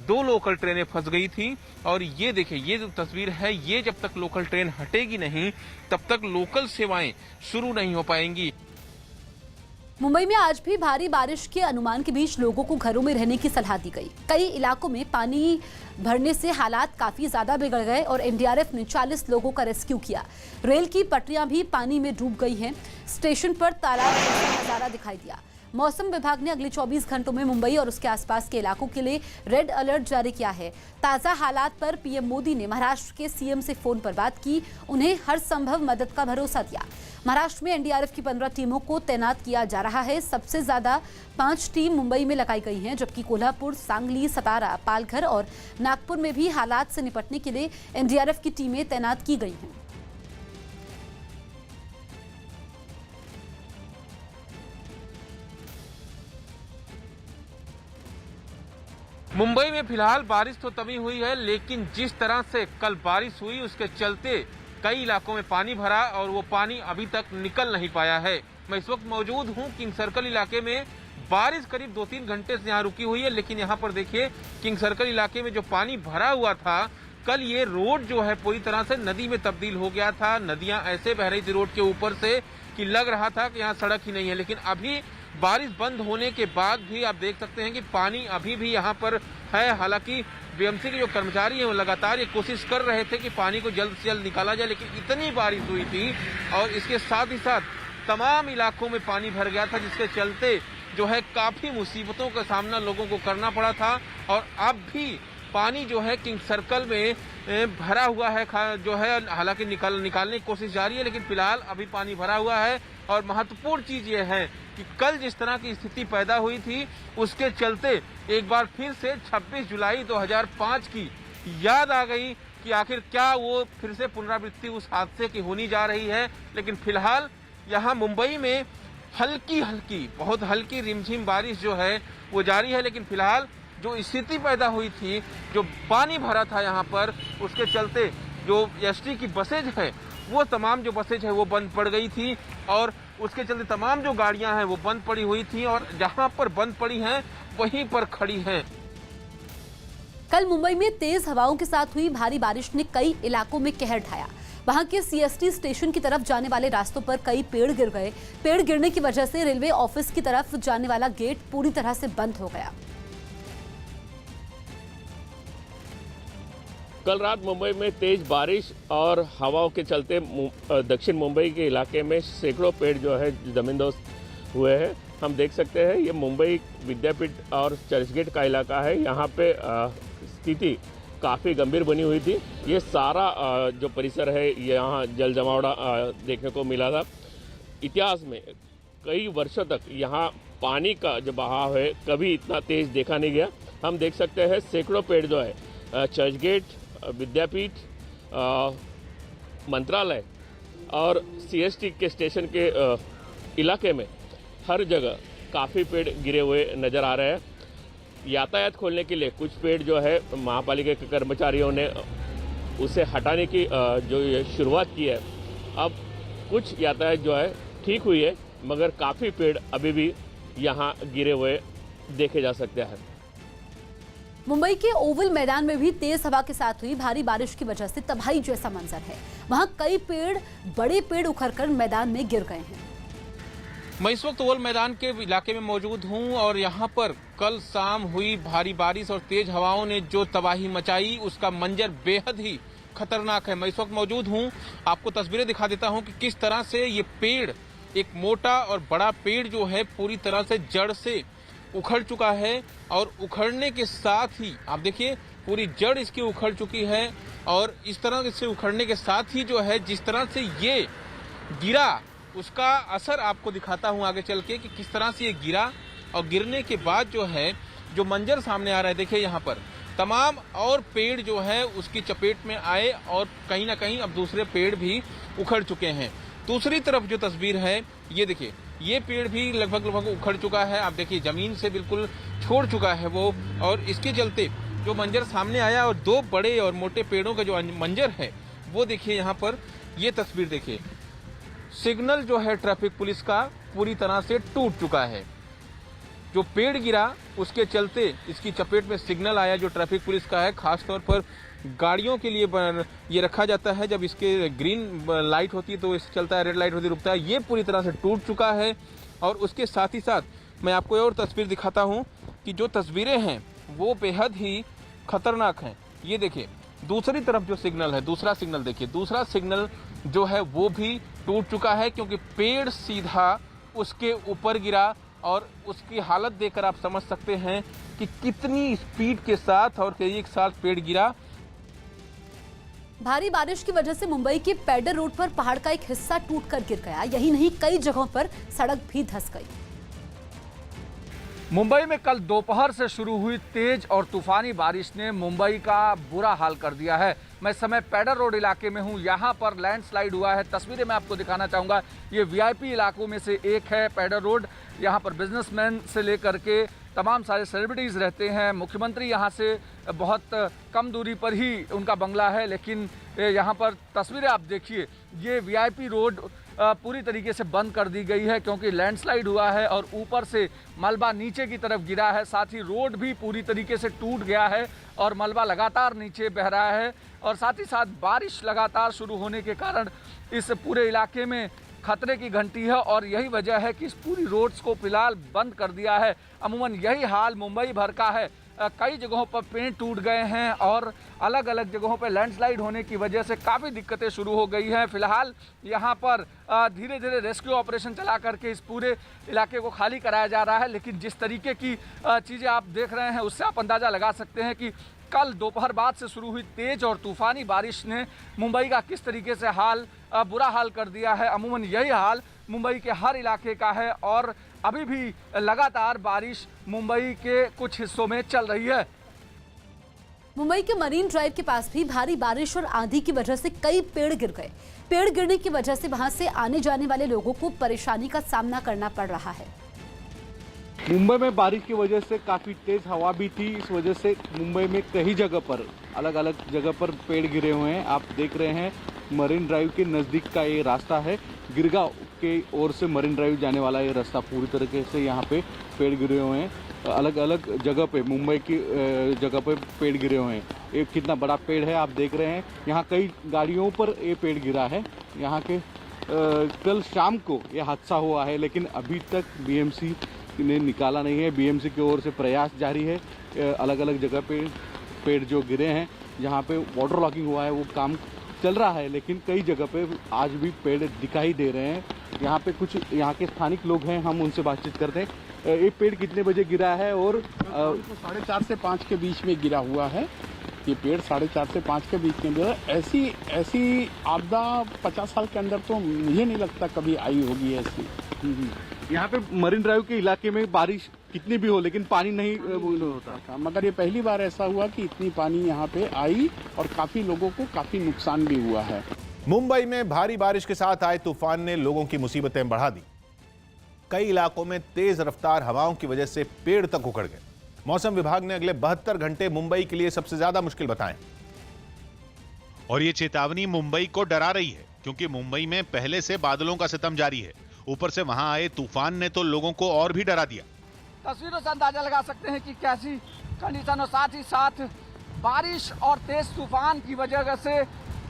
2 लोकल ट्रेनें फंस गई थी। और ये देखिए, ये जो तस्वीर है, ये जब तक लोकल ट्रेन हटेगी नहीं तब तक लोकल सेवाएं शुरू नहीं हो पाएंगी। मुंबई में आज भी भारी बारिश के अनुमान के बीच लोगों को घरों में रहने की सलाह दी गई। कई इलाकों में पानी भरने से हालात काफी ज्यादा बिगड़ गए और एनडीआरएफ ने 40 लोगों का रेस्क्यू किया। रेल की पटरियां भी पानी में डूब गई हैं। स्टेशन पर तालाब जैसा नजारा दिखाई दिया। मौसम विभाग ने अगले 24 घंटों में मुंबई और उसके आसपास के इलाकों के लिए रेड अलर्ट जारी किया है। ताजा हालात पर पीएम मोदी ने महाराष्ट्र के सीएम से फोन पर बात की, उन्हें हर संभव मदद का भरोसा दिया। महाराष्ट्र में एनडीआरएफ की 15 टीमों को तैनात किया जा रहा है। सबसे ज्यादा 5 टीम मुंबई में लगाई गई हैं, जबकि कोल्हापुर, सांगली, सतारा, पालघर और नागपुर में भी हालात से निपटने के लिए एनडीआरएफ की टीमें तैनात की गई हैं। मुंबई में फिलहाल बारिश तो तभी हुई है, लेकिन जिस तरह से कल बारिश हुई उसके चलते कई इलाकों में पानी भरा और वो पानी अभी तक निकल नहीं पाया है। मैं इस वक्त मौजूद हूँ किंग सर्कल इलाके में। बारिश करीब 2-3 घंटे से यहाँ रुकी हुई है, लेकिन यहाँ पर देखिए किंग सर्कल इलाके में जो पानी भरा हुआ था, कल ये रोड जो है पूरी तरह से नदी में तब्दील हो गया था। नदियां ऐसे बह रही थी रोड के ऊपर से कि लग रहा था कि यहाँ सड़क ही नहीं है। लेकिन अभी बारिश बंद होने के बाद भी आप देख सकते हैं कि पानी अभी भी यहाँ पर है। हालांकि बीएमसी के जो कर्मचारी हैं वो लगातार ये कोशिश कर रहे थे कि पानी को जल्द से जल्द निकाला जाए, लेकिन इतनी बारिश हुई थी और इसके साथ ही साथ तमाम इलाकों में पानी भर गया था, जिसके चलते जो है काफी मुसीबतों का सामना लोगों को करना पड़ा था। और अब भी पानी जो है किंग सर्कल में भरा हुआ है, जो है हालांकि निकालने की कोशिश जारी है, लेकिन फिलहाल अभी पानी भरा हुआ है। और महत्वपूर्ण चीज ये है कि कल जिस तरह की स्थिति पैदा हुई थी उसके चलते एक बार फिर से 26 जुलाई 2005 की याद आ गई कि आखिर क्या वो फिर से पुनरावृत्ति उस हादसे की होनी जा रही है। लेकिन फिलहाल यहाँ मुंबई में हल्की बहुत हल्की रिमझिम बारिश जो है वो जारी है, लेकिन फिलहाल जो स्थिति पैदा हुई थी, जो पानी भरा था यहाँ पर, उसके चलते जो एसटी की बसेज है वो तमाम जो बसेज है वो बंद पड़ गई थी और उसके चलते तमाम जो गाड़ियां हैं वो बंद पड़ी हुई थी और जहां पर बंद पड़ी हैं वहीं पर खड़ी हैं। कल मुंबई में तेज हवाओं के साथ हुई भारी बारिश ने कई इलाकों में कहर ढाया। वहां के सीएसटी स्टेशन की तरफ जाने वाले रास्तों पर कई पेड़ गिर गए। पेड़ गिरने की वजह से रेलवे ऑफिस की तरफ जाने वाला गेट पूरी तरह से बंद हो गया। कल रात मुंबई में तेज बारिश और हवाओं के चलते दक्षिण मुंबई के इलाके में सैकड़ों पेड़ जो है जमींदोज हुए हैं। हम देख सकते हैं ये मुंबई विद्यापीठ और चर्चगेट का इलाका है। यहाँ पे स्थिति काफ़ी गंभीर बनी हुई थी। ये सारा जो परिसर है यहाँ जल जमावड़ा देखने को मिला था। इतिहास में कई वर्षों तक यहाँ पानी का जो बहाव है कभी इतना तेज देखा नहीं गया। हम देख सकते हैं सैकड़ों पेड़ जो है चर्चगेट, विद्यापीठ, मंत्रालय और सीएसटी के स्टेशन के इलाके में हर जगह काफ़ी पेड़ गिरे हुए नज़र आ रहे हैं। यातायात खोलने के लिए कुछ पेड़ जो है महापालिका के कर्मचारियों ने उसे हटाने की जो ये शुरुआत की है। अब कुछ यातायात जो है ठीक हुई है, मगर काफ़ी पेड़ अभी भी यहाँ गिरे हुए देखे जा सकते हैं। मुंबई के ओवल मैदान में भी तेज हवा के साथ हुई भारी बारिश की वजह से तबाही जैसा मंजर है। वहां कई बड़े पेड़ उखड़कर मैदान में गिर गए हैं। मैं इस वक्त ओवल मैदान के इलाके में मौजूद हूं और यहां पर कल शाम हुई भारी बारिश और तेज हवाओं ने जो तबाही मचाई उसका मंजर बेहद ही खतरनाक है। मैं इस वक्त मौजूद हूं, आपको तस्वीरें दिखा देता हूं कि किस तरह से ये पेड़, एक मोटा और बड़ा पेड़ जो है पूरी तरह से जड़ से उखड़ चुका है और उखड़ने के साथ ही आप देखिए पूरी जड़ इसकी उखड़ चुकी है। और इस तरह से उखड़ने के साथ ही जो है जिस तरह से ये गिरा उसका असर आपको दिखाता हूं आगे चल के कि किस तरह से ये गिरा और गिरने के बाद जो है जो मंजर सामने आ रहा है। देखिए यहाँ पर तमाम और पेड़ जो है उसकी चपेट में आए और कहीं ना कहीं अब दूसरे पेड़ भी उखड़ चुके हैं। दूसरी तरफ जो तस्वीर है ये देखिए, ये पेड़ भी लगभग उखड़ चुका है। आप देखिए जमीन से बिल्कुल छोड़ चुका है वो, और इसके चलते जो मंजर सामने आया और दो बड़े और मोटे पेड़ों का जो मंजर है वो देखिए यहाँ पर ये तस्वीर देखिए। सिग्नल जो है ट्रैफिक पुलिस का पूरी तरह से टूट चुका है। जो पेड़ गिरा उसके चलते इसकी चपेट में सिग्नल आया जो ट्रैफिक पुलिस का है। खासतौर पर गाड़ियों के लिए ये रखा जाता है, जब इसके ग्रीन लाइट होती है तो इस चलता है, रेड लाइट होती है रुकता है। ये पूरी तरह से टूट चुका है। और उसके साथ ही साथ मैं आपको और तस्वीर दिखाता हूँ कि जो तस्वीरें हैं वो बेहद ही खतरनाक हैं। ये देखिए दूसरी तरफ जो सिग्नल है, दूसरा सिग्नल देखिए, दूसरा सिग्नल जो है वो भी टूट चुका है क्योंकि पेड़ सीधा उसके ऊपर गिरा। और उसकी हालत देखकर आप समझ सकते हैं कि कितनी स्पीड के साथ और एक साथ पेड़ गिरा। भारी बारिश की वजह से मुंबई के पैडर रोड पर पहाड़ का एक हिस्सा टूटकर गिर गया। यही नहीं, कई जगहों पर सड़क भी धंस गई। मुंबई में कल दोपहर से शुरू हुई तेज और तूफानी बारिश ने मुंबई का बुरा हाल कर दिया है। मैं इस समय पैडर रोड इलाके में हूं, यहां पर लैंडस्लाइड हुआ है। तस्वीरें मैं आपको दिखाना चाहूंगा। ये वीआईपी इलाकों में से एक है पैडर रोड। यहां पर बिजनेसमैन से लेकर के तमाम सारे सेलिब्रिटीज़ रहते हैं। मुख्यमंत्री यहाँ से बहुत कम दूरी पर ही उनका बंगला है, लेकिन यहाँ पर तस्वीरें आप देखिए, ये वीआईपी रोड पूरी तरीके से बंद कर दी गई है क्योंकि लैंडस्लाइड हुआ है और ऊपर से मलबा नीचे की तरफ गिरा है। साथ ही रोड भी पूरी तरीके से टूट गया है और मलबा लगातार नीचे बह रहा है। और साथ ही साथ बारिश लगातार शुरू होने के कारण इस पूरे इलाके में खतरे की घंटी है और यही वजह है कि इस पूरी रोड्स को फिलहाल बंद कर दिया है। अमूमन यही हाल मुंबई भर का है। कई जगहों पर पेड़ टूट गए हैं और अलग अलग जगहों पर लैंडस्लाइड होने की वजह से काफ़ी दिक्कतें शुरू हो गई हैं। फिलहाल यहाँ पर धीरे धीरे रेस्क्यू ऑपरेशन चला करके इस पूरे इलाके को खाली कराया जा रहा है। लेकिन जिस तरीके की चीज़ें आप देख रहे हैं उससे आप अंदाज़ा लगा सकते हैं कि कल दोपहर बाद से शुरू हुई तेज और तूफानी बारिश ने मुंबई का किस तरीके से बुरा हाल कर दिया है। अमूमन यही हाल मुंबई के हर इलाके का है और अभी भी लगातार बारिश मुंबई के कुछ हिस्सों में चल रही है। मुंबई के मरीन ड्राइव के पास भी भारी बारिश और आंधी की वजह से कई पेड़ गिर गए। पेड़ गिरने की वजह से वहां से आने जाने वाले लोगों को परेशानी का सामना करना पड़ रहा है। मुंबई में बारिश की वजह से काफ़ी तेज़ हवा भी थी। इस वजह से मुंबई में कई जगह पर अलग अलग जगह पर पेड़ गिरे हुए हैं। आप देख रहे हैं मरीन ड्राइव के नज़दीक का ये रास्ता है। गिरगांव के ओर से मरीन ड्राइव जाने वाला ये रास्ता पूरी तरीके से यहाँ पे पेड़ गिरे हुए हैं। अलग अलग जगह पे मुंबई की जगह पे पेड़ गिरे हुए हैं। एक कितना बड़ा पेड़ है आप देख रहे हैं। यहाँ कई गाड़ियों पर ये पेड़ गिरा है। यहाँ के कल शाम को ये हादसा हुआ है, लेकिन अभी तक बीएमसी ने निकाला नहीं है। बीएमसी की ओर से प्रयास जारी है। अलग अलग जगह पे पेड़ जो गिरे हैं, जहाँ पे वाटर लॉकिंग हुआ है वो काम चल रहा है, लेकिन कई जगह पे आज भी पेड़ दिखाई दे रहे हैं। यहाँ पे कुछ यहाँ के स्थानिक लोग हैं, हम उनसे बातचीत करते हैं। ये पेड़ कितने बजे गिरा है? और 4:30 से 5 के बीच में गिरा हुआ है। ये पेड़ 4:30 से 5 के बीच में गिरा। ऐसी आपदा 50 साल के अंदर तो मुझे नहीं लगता कभी आई होगी ऐसी। यहाँ पे मरीन ड्राइव के इलाके में बारिश कितनी भी हो लेकिन पानी नहीं होता था, मगर ये पहली बार ऐसा हुआ कि इतनी पानी यहाँ पे आई और काफी लोगों को काफी नुकसान भी हुआ है। मुंबई में भारी बारिश के साथ आए तूफान ने लोगों की मुसीबतें बढ़ा दी। कई इलाकों में तेज रफ्तार हवाओं की वजह से पेड़ तक उखड़ गए। मौसम विभाग ने अगले 72 घंटे मुंबई के लिए सबसे ज्यादा मुश्किल बताए और ये चेतावनी मुंबई को डरा रही है, क्योंकि मुंबई में पहले से बादलों का सितम जारी है। ऊपर से वहां आए तूफान ने तो लोगों को और भी डरा दिया। तस्वीरों से अंदाजा लगा सकते हैं कि कैसी कंडीशन और साथ ही साथ बारिश और तेज तूफान की वजह से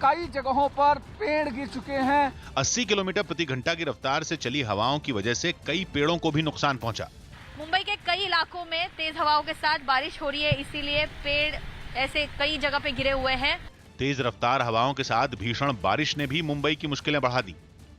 कई जगहों पर पेड़ गिर चुके हैं। 80 किलोमीटर प्रति घंटा की रफ्तार से चली हवाओं की वजह से कई पेड़ों को भी नुकसान पहुंचा। मुंबई के कई इलाकों में तेज हवाओं के साथ बारिश हो रही है, इसीलिए पेड़ ऐसे कई जगह पे गिरे हुए हैं। तेज रफ्तार हवाओं के साथ भीषण बारिश ने भी मुंबई की मुश्किलें बढ़ा दी।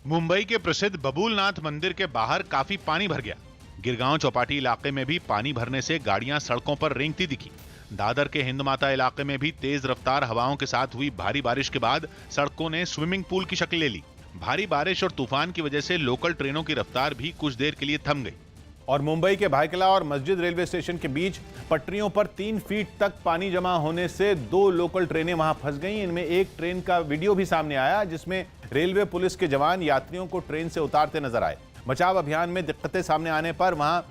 मुंबई के प्रसिद्ध बबूलनाथ मंदिर के बाहर काफी पानी भर गया। गिरगांव चौपाटी इलाके में भी पानी भरने से गाड़ियां सड़कों पर रेंगती दिखी। दादर के हिंद माता इलाके में भी तेज रफ्तार हवाओं के साथ हुई भारी बारिश के बाद सड़कों ने स्विमिंग पूल की शक्ल ले ली। भारी बारिश और तूफान की वजह से लोकल ट्रेनों की रफ्तार भी कुछ देर के लिए थम गई। और मुंबई के भायखला और मस्जिद रेलवे स्टेशन के बीच पटरियों पर 3 फीट तक पानी जमा होने से 2 लोकल ट्रेनें वहां फंस गईं। इनमें एक ट्रेन का वीडियो भी सामने आया, जिसमें रेलवे पुलिस के जवान यात्रियों को ट्रेन से उतारते नजर आए। बचाव अभियान में दिक्कतें सामने आने पर वहां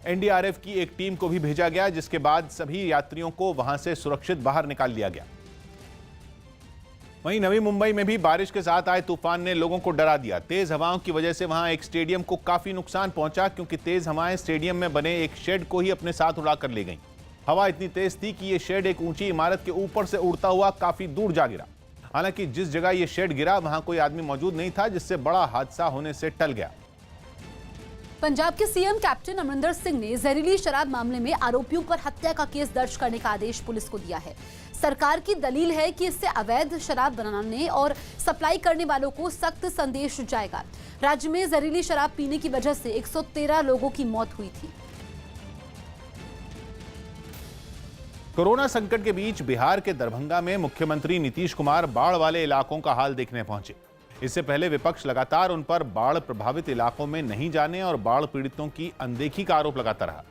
एनडीआरएफ की एक टीम को भी भेजा गया, जिसके बाद सभी यात्रियों को वहां से सुरक्षित बाहर निकाल लिया गया। वहीं नवी मुंबई में भी बारिश के साथ आए तूफान ने लोगों को डरा दिया। तेज हवाओं की वजह से वहां एक स्टेडियम को काफी नुकसान पहुंचा, क्योंकि तेज हवाएं स्टेडियम में बने एक शेड को ही अपने साथ उड़ाकर ले गईं। हवा इतनी तेज थी कि यह शेड एक ऊंची इमारत के ऊपर से उड़ता हुआ काफी दूर जा गिरा। हालांकि जिस जगह यह शेड गिरा वहां कोई आदमी मौजूद नहीं था, जिससे बड़ा हादसा होने से टल गया। पंजाब के सीएम कैप्टन अमरिंदर सिंह ने जहरीली शराब मामले में आरोपियों पर हत्या का केस दर्ज करने का आदेश पुलिस को दिया है। सरकार की दलील है कि इससे अवैध शराब बनाने और सप्लाई करने वालों को सख्त संदेश जाएगा। राज्य में जहरीली शराब पीने की वजह से 113 लोगों की मौत हुई थी। कोरोना संकट के बीच बिहार के दरभंगा में मुख्यमंत्री नीतीश कुमार बाढ़ वाले इलाकों का हाल देखने पहुंचे। इससे पहले विपक्ष लगातार उन पर बाढ़ प्रभावित इलाकों में नहीं जाने और बाढ़ पीड़ितों की अनदेखी का आरोप लगाता रहा,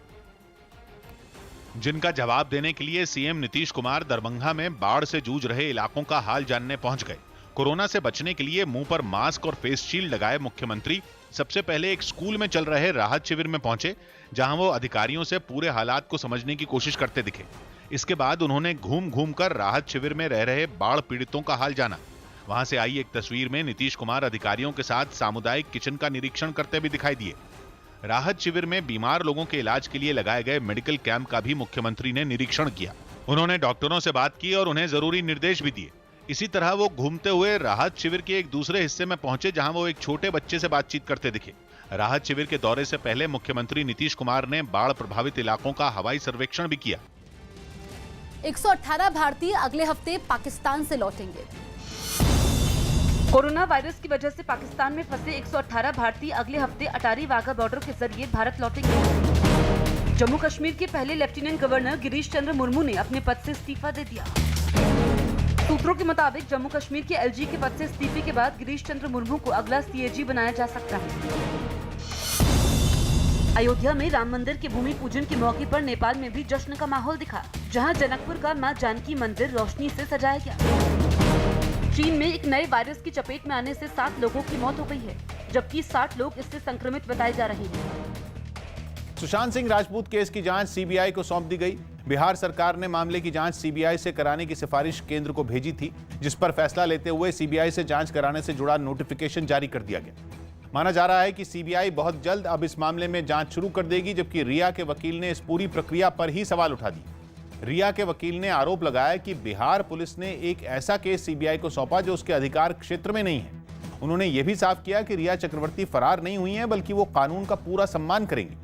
जिनका जवाब देने के लिए सीएम नीतीश कुमार दरभंगा में बाढ़ से जूझ रहे इलाकों का हाल जानने पहुंच गए। कोरोना से बचने के लिए मुंह पर मास्क और फेस शील्ड लगाए मुख्यमंत्री सबसे पहले एक स्कूल में चल रहे राहत शिविर में पहुंचे, जहां वो अधिकारियों से पूरे हालात को समझने की कोशिश करते दिखे। इसके बाद उन्होंने घूम घूम कर राहत शिविर में रह रहे बाढ़ पीड़ितों का हाल जाना। वहां से आई एक तस्वीर में नीतीश कुमार अधिकारियों के साथ सामुदायिक किचन का निरीक्षण करते भी दिखाई दिए। राहत शिविर में बीमार लोगों के इलाज के लिए लगाए गए मेडिकल कैंप का भी मुख्यमंत्री ने निरीक्षण किया। उन्होंने डॉक्टरों से बात की और उन्हें जरूरी निर्देश भी दिए। इसी तरह वो घूमते हुए राहत शिविर के एक दूसरे हिस्से में पहुंचे, जहां वो एक छोटे बच्चे से बातचीत करते दिखे। राहत शिविर के दौरे से पहले मुख्यमंत्री नीतीश कुमार ने बाढ़ प्रभावित इलाकों का हवाई सर्वेक्षण भी किया। 118 भारतीय अगले हफ्ते पाकिस्तान से लौटेंगे। कोरोना वायरस की वजह से पाकिस्तान में फंसे 118 भारतीय अगले हफ्ते अटारी वाघा बॉर्डर के जरिए भारत लौटेंगे। जम्मू कश्मीर के पहले लेफ्टिनेंट गवर्नर गिरीश चंद्र मुर्मू ने अपने पद से इस्तीफा दे दिया। सूत्रों के मुताबिक जम्मू कश्मीर के एलजी के पद से इस्तीफे के बाद गिरीश चंद्र मुर्मू को अगला सीएजी बनाया जा सकता है। अयोध्या में राम मंदिर के भूमि पूजन के मौके पर नेपाल में भी जश्न का माहौल दिखा, जहां जनकपुर का मां जानकी मंदिर रोशनी से सजाया गया। चीन में एक नए वायरस की चपेट में आने से 7 लोगों की मौत हो गई है, जबकि 60 लोग इससे संक्रमित बताए जा रहे हैं। सुशांत सिंह राजपूत केस की जांच सीबीआई को सौंप दी गई। बिहार सरकार ने मामले की जांच सीबीआई से कराने की सिफारिश केंद्र को भेजी थी, जिस पर फैसला लेते हुए सीबीआई से जांच कराने से जुड़ा नोटिफिकेशन जारी कर दिया गया। माना जा रहा है कि सीबीआई बहुत जल्द अब इस मामले में जांच शुरू कर देगी, जबकि रिया के वकील ने इस पूरी प्रक्रिया पर ही सवाल उठा दिए। रिया के वकील ने आरोप लगाया कि बिहार पुलिस ने एक ऐसा केस सीबीआई को सौंपा जो उसके अधिकार क्षेत्र में नहीं है। उन्होंने यह भी साफ किया कि रिया चक्रवर्ती फरार नहीं हुई है, बल्कि वो कानून का पूरा सम्मान करेंगी।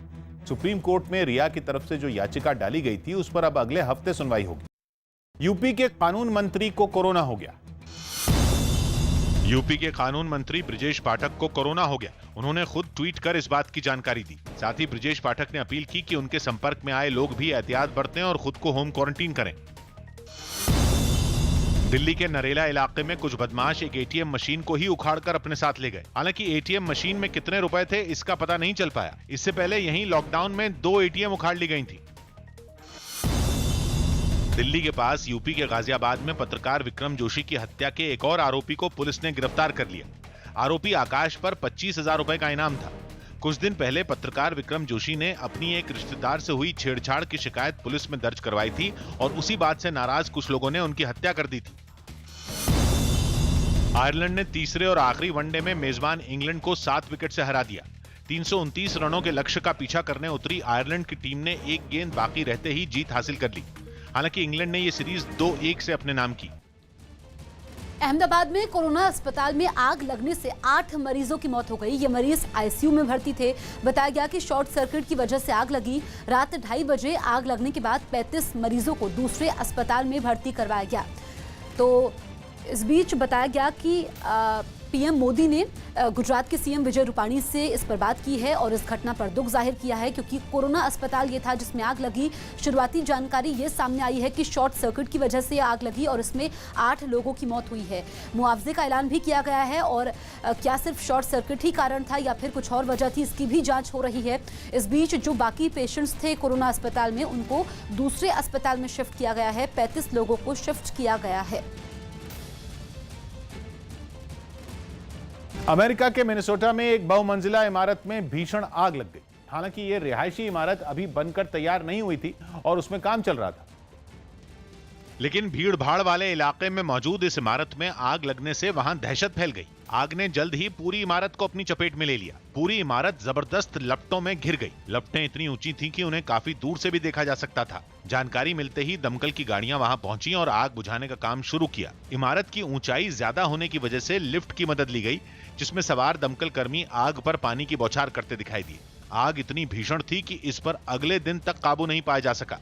सुप्रीम कोर्ट में रिया की तरफ से जो याचिका डाली गई थी, उस पर अब अगले हफ्ते सुनवाई होगी। यूपी के कानून मंत्री को कोरोना हो गया। यूपी के कानून मंत्री ब्रिजेश पाठक को कोरोना हो गया। उन्होंने खुद ट्वीट कर इस बात की जानकारी दी। साथ ही ब्रिजेश पाठक ने अपील की कि उनके संपर्क में आए लोग भी एहतियात बरतें और खुद को होम क्वारंटीन करें। दिल्ली के नरेला इलाके में कुछ बदमाश एक एटीएम मशीन को ही उखाड़कर अपने साथ ले गए। हालांकि एटीएम मशीन में कितने रुपए थे इसका पता नहीं चल पाया। इससे पहले यहीं लॉकडाउन में 2 एटीएम उखाड़ ली गई थी। दिल्ली के पास यूपी के गाजियाबाद में पत्रकार विक्रम जोशी की हत्या के एक और आरोपी को पुलिस ने गिरफ्तार कर लिया। आरोपी आकाश पर 25,000 रुपए का इनाम था। कुछ दिन पहले पत्रकार विक्रम जोशी ने अपनी एक रिश्तेदार से हुई छेड़छाड़ की शिकायत पुलिस में दर्ज करवाई थी और उसी बात से नाराज कुछ लोगों ने उनकी हत्या कर दी थी। आयरलैंड ने तीसरे और आखिरी वनडे में मेजबान इंग्लैंड को 7 विकेट से हरा दिया। 329 रनों के लक्ष्य का पीछा करने उतरी आयरलैंड की टीम ने एक गेंद बाकी रहते ही जीत हासिल कर ली। हालांकि इंग्लैंड ने यह सीरीज 2-1 से अपने नाम की। अहमदाबाद में कोरोना अस्पताल में आग लगने से 8 मरीजों की मौत हो गई। ये मरीज आईसीयू में भर्ती थे। बताया गया कि शॉर्ट सर्किट की वजह से आग लगी। रात 2:30 बजे आग लगने के बाद 35 मरीजों को दूसरे अस्पताल में भर्ती करवाया गया। तो इस बीच बताया गया कि पीएम मोदी ने गुजरात के सीएम विजय रूपाणी से इस पर बात की है और इस घटना पर दुख जाहिर किया है, क्योंकि कोरोना अस्पताल ये था जिसमें आग लगी। शुरुआती जानकारी ये सामने आई है कि शॉर्ट सर्किट की वजह से आग लगी और इसमें 8 लोगों की मौत हुई है। मुआवजे का ऐलान भी किया गया है और क्या सिर्फ शॉर्ट सर्किट ही कारण था या फिर कुछ और वजह थी, इसकी भी जाँच हो रही है। इस बीच जो बाकी पेशेंट्स थे कोरोना अस्पताल में, उनको दूसरे अस्पताल में शिफ्ट किया गया है। 35 लोगों को शिफ्ट किया गया है। अमेरिका के मिनेसोटा में एक बहुमंजिला इमारत में भीषण आग लग गई। हालांकि यह रिहायशी इमारत अभी बनकर तैयार नहीं हुई थी और उसमें काम चल रहा था। लेकिन भीड़ भाड़ वाले इलाके में मौजूद इस इमारत में आग लगने से वहां दहशत फैल गई। आग ने जल्द ही पूरी इमारत को अपनी चपेट में ले लिया। पूरी इमारत जबरदस्त लपटों में घिर गई। लपटें इतनी ऊंची थीं कि उन्हें काफी दूर से भी देखा जा सकता था। जानकारी मिलते ही दमकल की गाड़ियां वहां पहुंची और आग बुझाने का काम शुरू किया। इमारत की ऊंचाई ज्यादा होने की वजह से लिफ्ट की मदद ली गई, जिसमें सवार दमकल कर्मी आग पर पानी की बौछार करते दिखाई दिए। आग इतनी भीषण थी कि इस पर अगले दिन तक काबू नहीं पाया जा सका।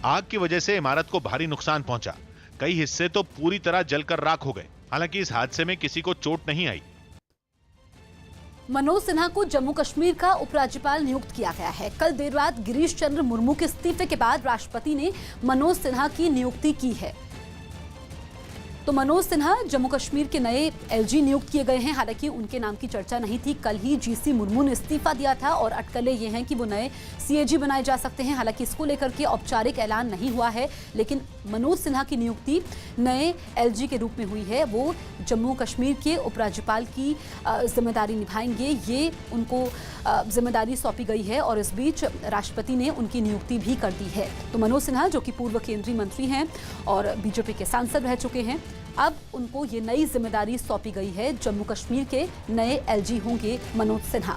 आग की वजह से इमारत को भारी नुकसान पहुंचा। कई हिस्से तो पूरी तरह जलकर राख हो गए। हालांकि इस हादसे में किसी को चोट नहीं आई। मनोज सिन्हा को जम्मू कश्मीर का उपराज्यपाल नियुक्त किया गया है। कल देर रात गिरीश चंद्र मुर्मू के इस्तीफे के बाद राष्ट्रपति ने मनोज सिन्हा की नियुक्ति की है। तो मनोज सिन्हा जम्मू कश्मीर के नए एलजी नियुक्त किए गए हैं। हालांकि उनके नाम की चर्चा नहीं थी। कल ही जीसी मुर्मू ने इस्तीफा दिया था और अटकलें ये हैं कि वो नए सीएजी बनाए जा सकते हैं। हालांकि इसको लेकर के औपचारिक ऐलान नहीं हुआ है, लेकिन मनोज सिन्हा की नियुक्ति नए एलजी के रूप में हुई है। वो जम्मू कश्मीर के उपराज्यपाल की जिम्मेदारी निभाएंगे। ये उनको जिम्मेदारी सौंपी गई है और इस बीच राष्ट्रपति ने उनकी नियुक्ति भी कर दी है। तो मनोज सिन्हा, जो कि पूर्व केंद्रीय मंत्री हैं और बीजेपी के सांसद रह चुके हैं, अब उनको ये नई जिम्मेदारी सौंपी गई है। जम्मू कश्मीर के नए एलजी होंगे मनोज सिन्हा।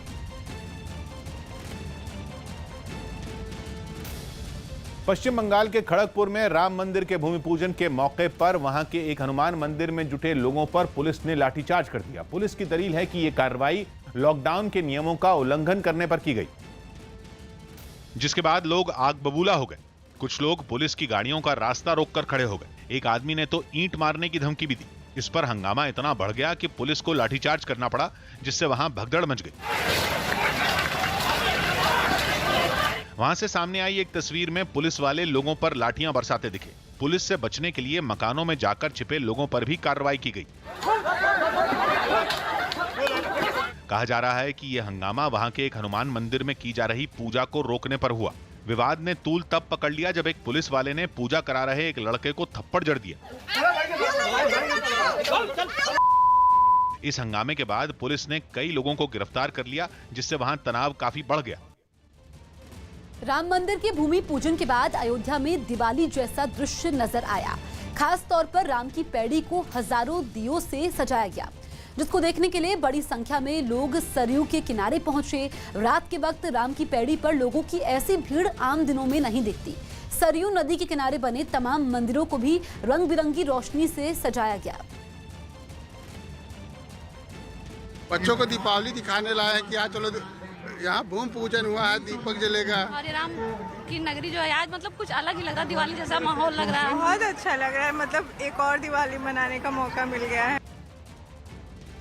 पश्चिम बंगाल के खड़गपुर में राम मंदिर के भूमि पूजन के मौके पर वहां के एक हनुमान मंदिर में जुटे लोगों पर पुलिस ने लाठीचार्ज कर दिया। पुलिस की दलील है कि यह कार्रवाई लॉकडाउन के नियमों का उल्लंघन करने पर की गई, जिसके बाद लोग आग बबूला हो गए। कुछ लोग पुलिस की गाड़ियों का रास्ता रोककर खड़े हो गए। एक आदमी ने तो ईंट मारने की धमकी भी दी। इस पर हंगामा इतना बढ़ गया कि पुलिस को लाठीचार्ज करना पड़ा, जिससे वहां भगदड़ मच गई। वहां से सामने आई एक तस्वीर में पुलिस वाले लोगों पर लाठियां बरसाते दिखे। पुलिस से बचने के लिए मकानों में जाकर छिपे लोगों पर भी कार्रवाई की गई। कहा जा रहा है कि यह हंगामा वहां के एक हनुमान मंदिर में की जा रही पूजा को रोकने पर हुआ। विवाद ने तूल तब पकड़ लिया जब एक पुलिस वाले ने पूजा करा रहे एक लड़के को थप्पड़ जड़ दिया। इस हंगामे के बाद पुलिस ने कई लोगों को गिरफ्तार कर लिया, जिससे वहां तनाव काफी बढ़ गया। राम मंदिर के भूमि पूजन के बाद अयोध्या में दिवाली जैसा दृश्य नजर आया। खास तौर पर राम की पैड़ी को हजारों दियों से सजाया गया, जिसको देखने के लिए बड़ी संख्या में लोग सरयू के किनारे पहुंचे। रात के वक्त राम की पैड़ी पर लोगों की ऐसी भीड़ आम दिनों में नहीं दिखती। सरयू नदी के किनारे बने तमाम मंदिरों को भी रंग बिरंगी रोशनी से सजाया गया। बच्चों को दीपावली दिखाने लाया है कि आज चलो यहाँ भूमि पूजन हुआ है, दीपक जलेगा। हरे राम की नगरी जो है आज मतलब कुछ अलग ही लग रहा है, दिवाली जैसा माहौल लग रहा है। बहुत अच्छा लग रहा है, मतलब एक और दिवाली मनाने का मौका मिल गया है।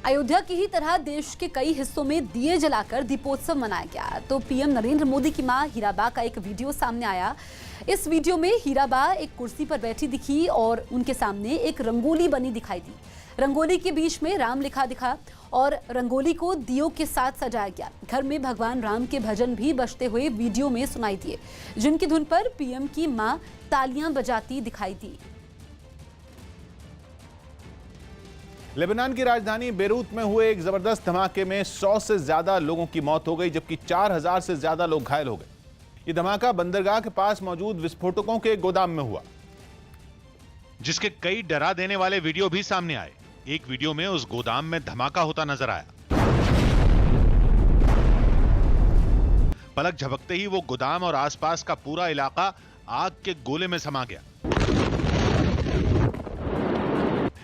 अयोध्या की ही तरह देश के कई हिस्सों में दिए जलाकर दीपोत्सव मनाया गया। तो पीएम नरेंद्र मोदी की मां हीराबा का एक वीडियो सामने आया। इस वीडियो में हीराबा एक कुर्सी पर बैठी दिखी और उनके सामने एक रंगोली बनी दिखाई दी। रंगोली के बीच में राम लिखा दिखा और रंगोली को दियों के साथ सजाया गया। घर में भगवान राम के भजन भी बजते हुए वीडियो में सुनाई दिए, जिनकी धुन पर पीएम की मां तालियां बजाती दिखाई दी। लेबनान की राजधानी बेरूत में हुए एक जबरदस्त धमाके में 100 से ज्यादा लोगों की मौत हो गई, जबकि 4000 से ज्यादा लोग घायल हो गए। ये धमाका बंदरगाह के पास मौजूद विस्फोटकों के गोदाम में हुआ, जिसके कई डरा देने वाले वीडियो भी सामने आए। एक वीडियो में उस गोदाम में धमाका होता नजर आया। पलक झपकते ही वो गोदाम और आसपास का पूरा इलाका आग के गोले में समा गया।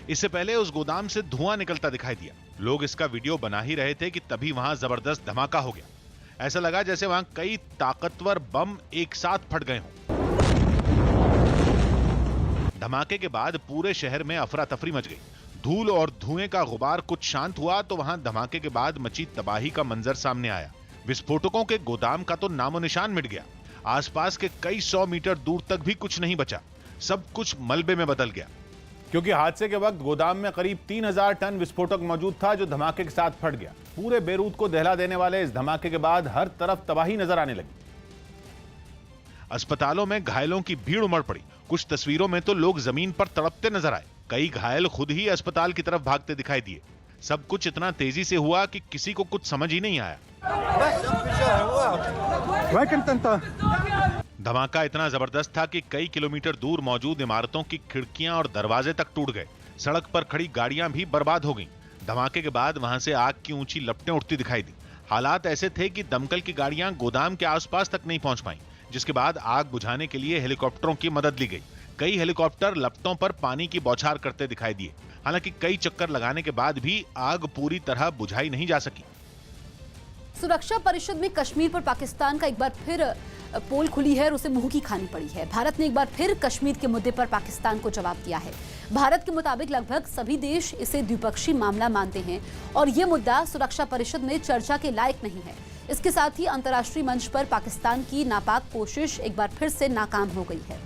इससे पहले उस गोदाम से धुआं निकलता दिखाई दिया। लोग इसका वीडियो बना ही रहे थे कि तभी वहां जबरदस्त धमाका हो गया। ऐसा लगा जैसे वहां कई ताकतवर बम एक साथ फट गए हों। धमाके के बाद पूरे शहर में अफरा तफरी मच गई। धूल और धुएं का गुबार कुछ शांत हुआ तो वहां धमाके के बाद मची तबाही का मंजर सामने आया। विस्फोटकों के गोदाम का तो नामो निशान मिट गया। आसपास के कई 100 मीटर दूर तक भी कुछ नहीं बचा। सब कुछ मलबे में बदल गया। क्योंकि हादसे के वक्त गोदाम में करीब 3000 टन विस्फोटक मौजूद था, जो धमाके के साथ फट गया। पूरे बेरूत को दहला देने वाले इस धमाके के बाद हर तरफ तबाही नजर आने लगी। अस्पतालों में घायलों की भीड़ उमड़ पड़ी। कुछ तस्वीरों में तो लोग जमीन पर तड़पते नजर आए। कई घायल खुद ही अस्पताल की तरफ भागते दिखाई दिए। सब कुछ इतना तेजी से हुआ कि किसी को कुछ समझ ही नहीं आया। धमाका इतना जबरदस्त था कि कई किलोमीटर दूर मौजूद इमारतों की खिड़कियां और दरवाजे तक टूट गए। सड़क पर खड़ी गाड़ियां भी बर्बाद हो गईं। धमाके के बाद वहां से आग की ऊंची लपटें उठती दिखाई दी। हालात ऐसे थे कि दमकल की गाड़ियां गोदाम के आसपास तक नहीं पहुंच पाईं, जिसके बाद आग बुझाने के लिए हेलीकॉप्टरों की मदद ली गई। कई हेलीकॉप्टर लपटों पर पानी की बौछार करते दिखाई दिए। हालांकि कई चक्कर लगाने के बाद भी आग पूरी तरह बुझाई नहीं जा सकी। सुरक्षा परिषद में कश्मीर पर पाकिस्तान का एक बार फिर पोल खुली है और उसे मुंह की खानी पड़ी है। भारत ने एक बार फिर कश्मीर के मुद्दे पर पाकिस्तान को जवाब दिया है। भारत के मुताबिक लगभग सभी देश इसे द्विपक्षीय मामला मानते हैं और ये मुद्दा सुरक्षा परिषद में चर्चा के लायक नहीं है। इसके साथ ही अंतर्राष्ट्रीय मंच पर पाकिस्तान की नापाक कोशिश एक बार फिर से नाकाम हो गई है।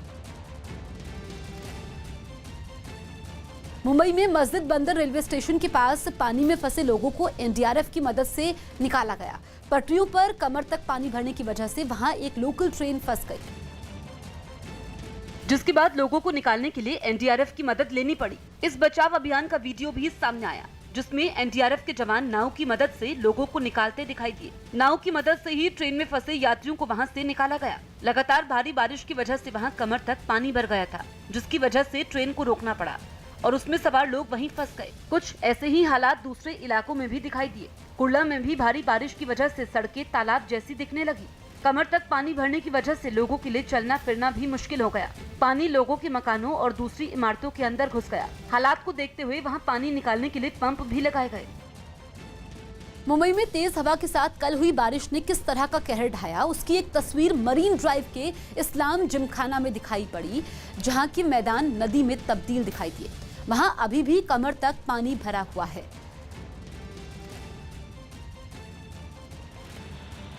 मुंबई में मस्जिद बंदर रेलवे स्टेशन के पास पानी में फंसे लोगों को एनडीआरएफ की मदद से निकाला गया। पटरियों पर कमर तक पानी भरने की वजह से वहां एक लोकल ट्रेन फंस गई, जिसके बाद लोगों को निकालने के लिए एनडीआरएफ की मदद लेनी पड़ी। इस बचाव अभियान का वीडियो भी सामने आया, जिसमें एनडीआरएफ के जवान नाव की मदद से लोगों को निकालते दिखाई दिए। नाव की मदद से ही ट्रेन में फंसे यात्रियों को वहां से निकाला गया। लगातार भारी बारिश की वजह से वहां कमर तक पानी भर गया था, जिसकी वजह से ट्रेन को रोकना पड़ा और उसमें सवार लोग वहीं फंस गए। कुछ ऐसे ही हालात दूसरे इलाकों में भी दिखाई दिए। कुर्ला में भी भारी बारिश की वजह से सड़कें तालाब जैसी दिखने लगी। कमर तक पानी भरने की वजह से लोगों के लिए चलना फिरना भी मुश्किल हो गया। पानी लोगों के मकानों और दूसरी इमारतों के अंदर घुस गया। हालात को देखते हुए वहां पानी निकालने के लिए पंप भी लगाए गए। मुंबई में तेज हवा के साथ कल हुई बारिश ने किस तरह का कहर ढाया, उसकी एक तस्वीर मरीन ड्राइव के इस्लाम जिमखाना में दिखाई पड़ी, जहां के मैदान नदी में तब्दील दिखाई दिए। वहां अभी भी कमर तक पानी भरा हुआ है।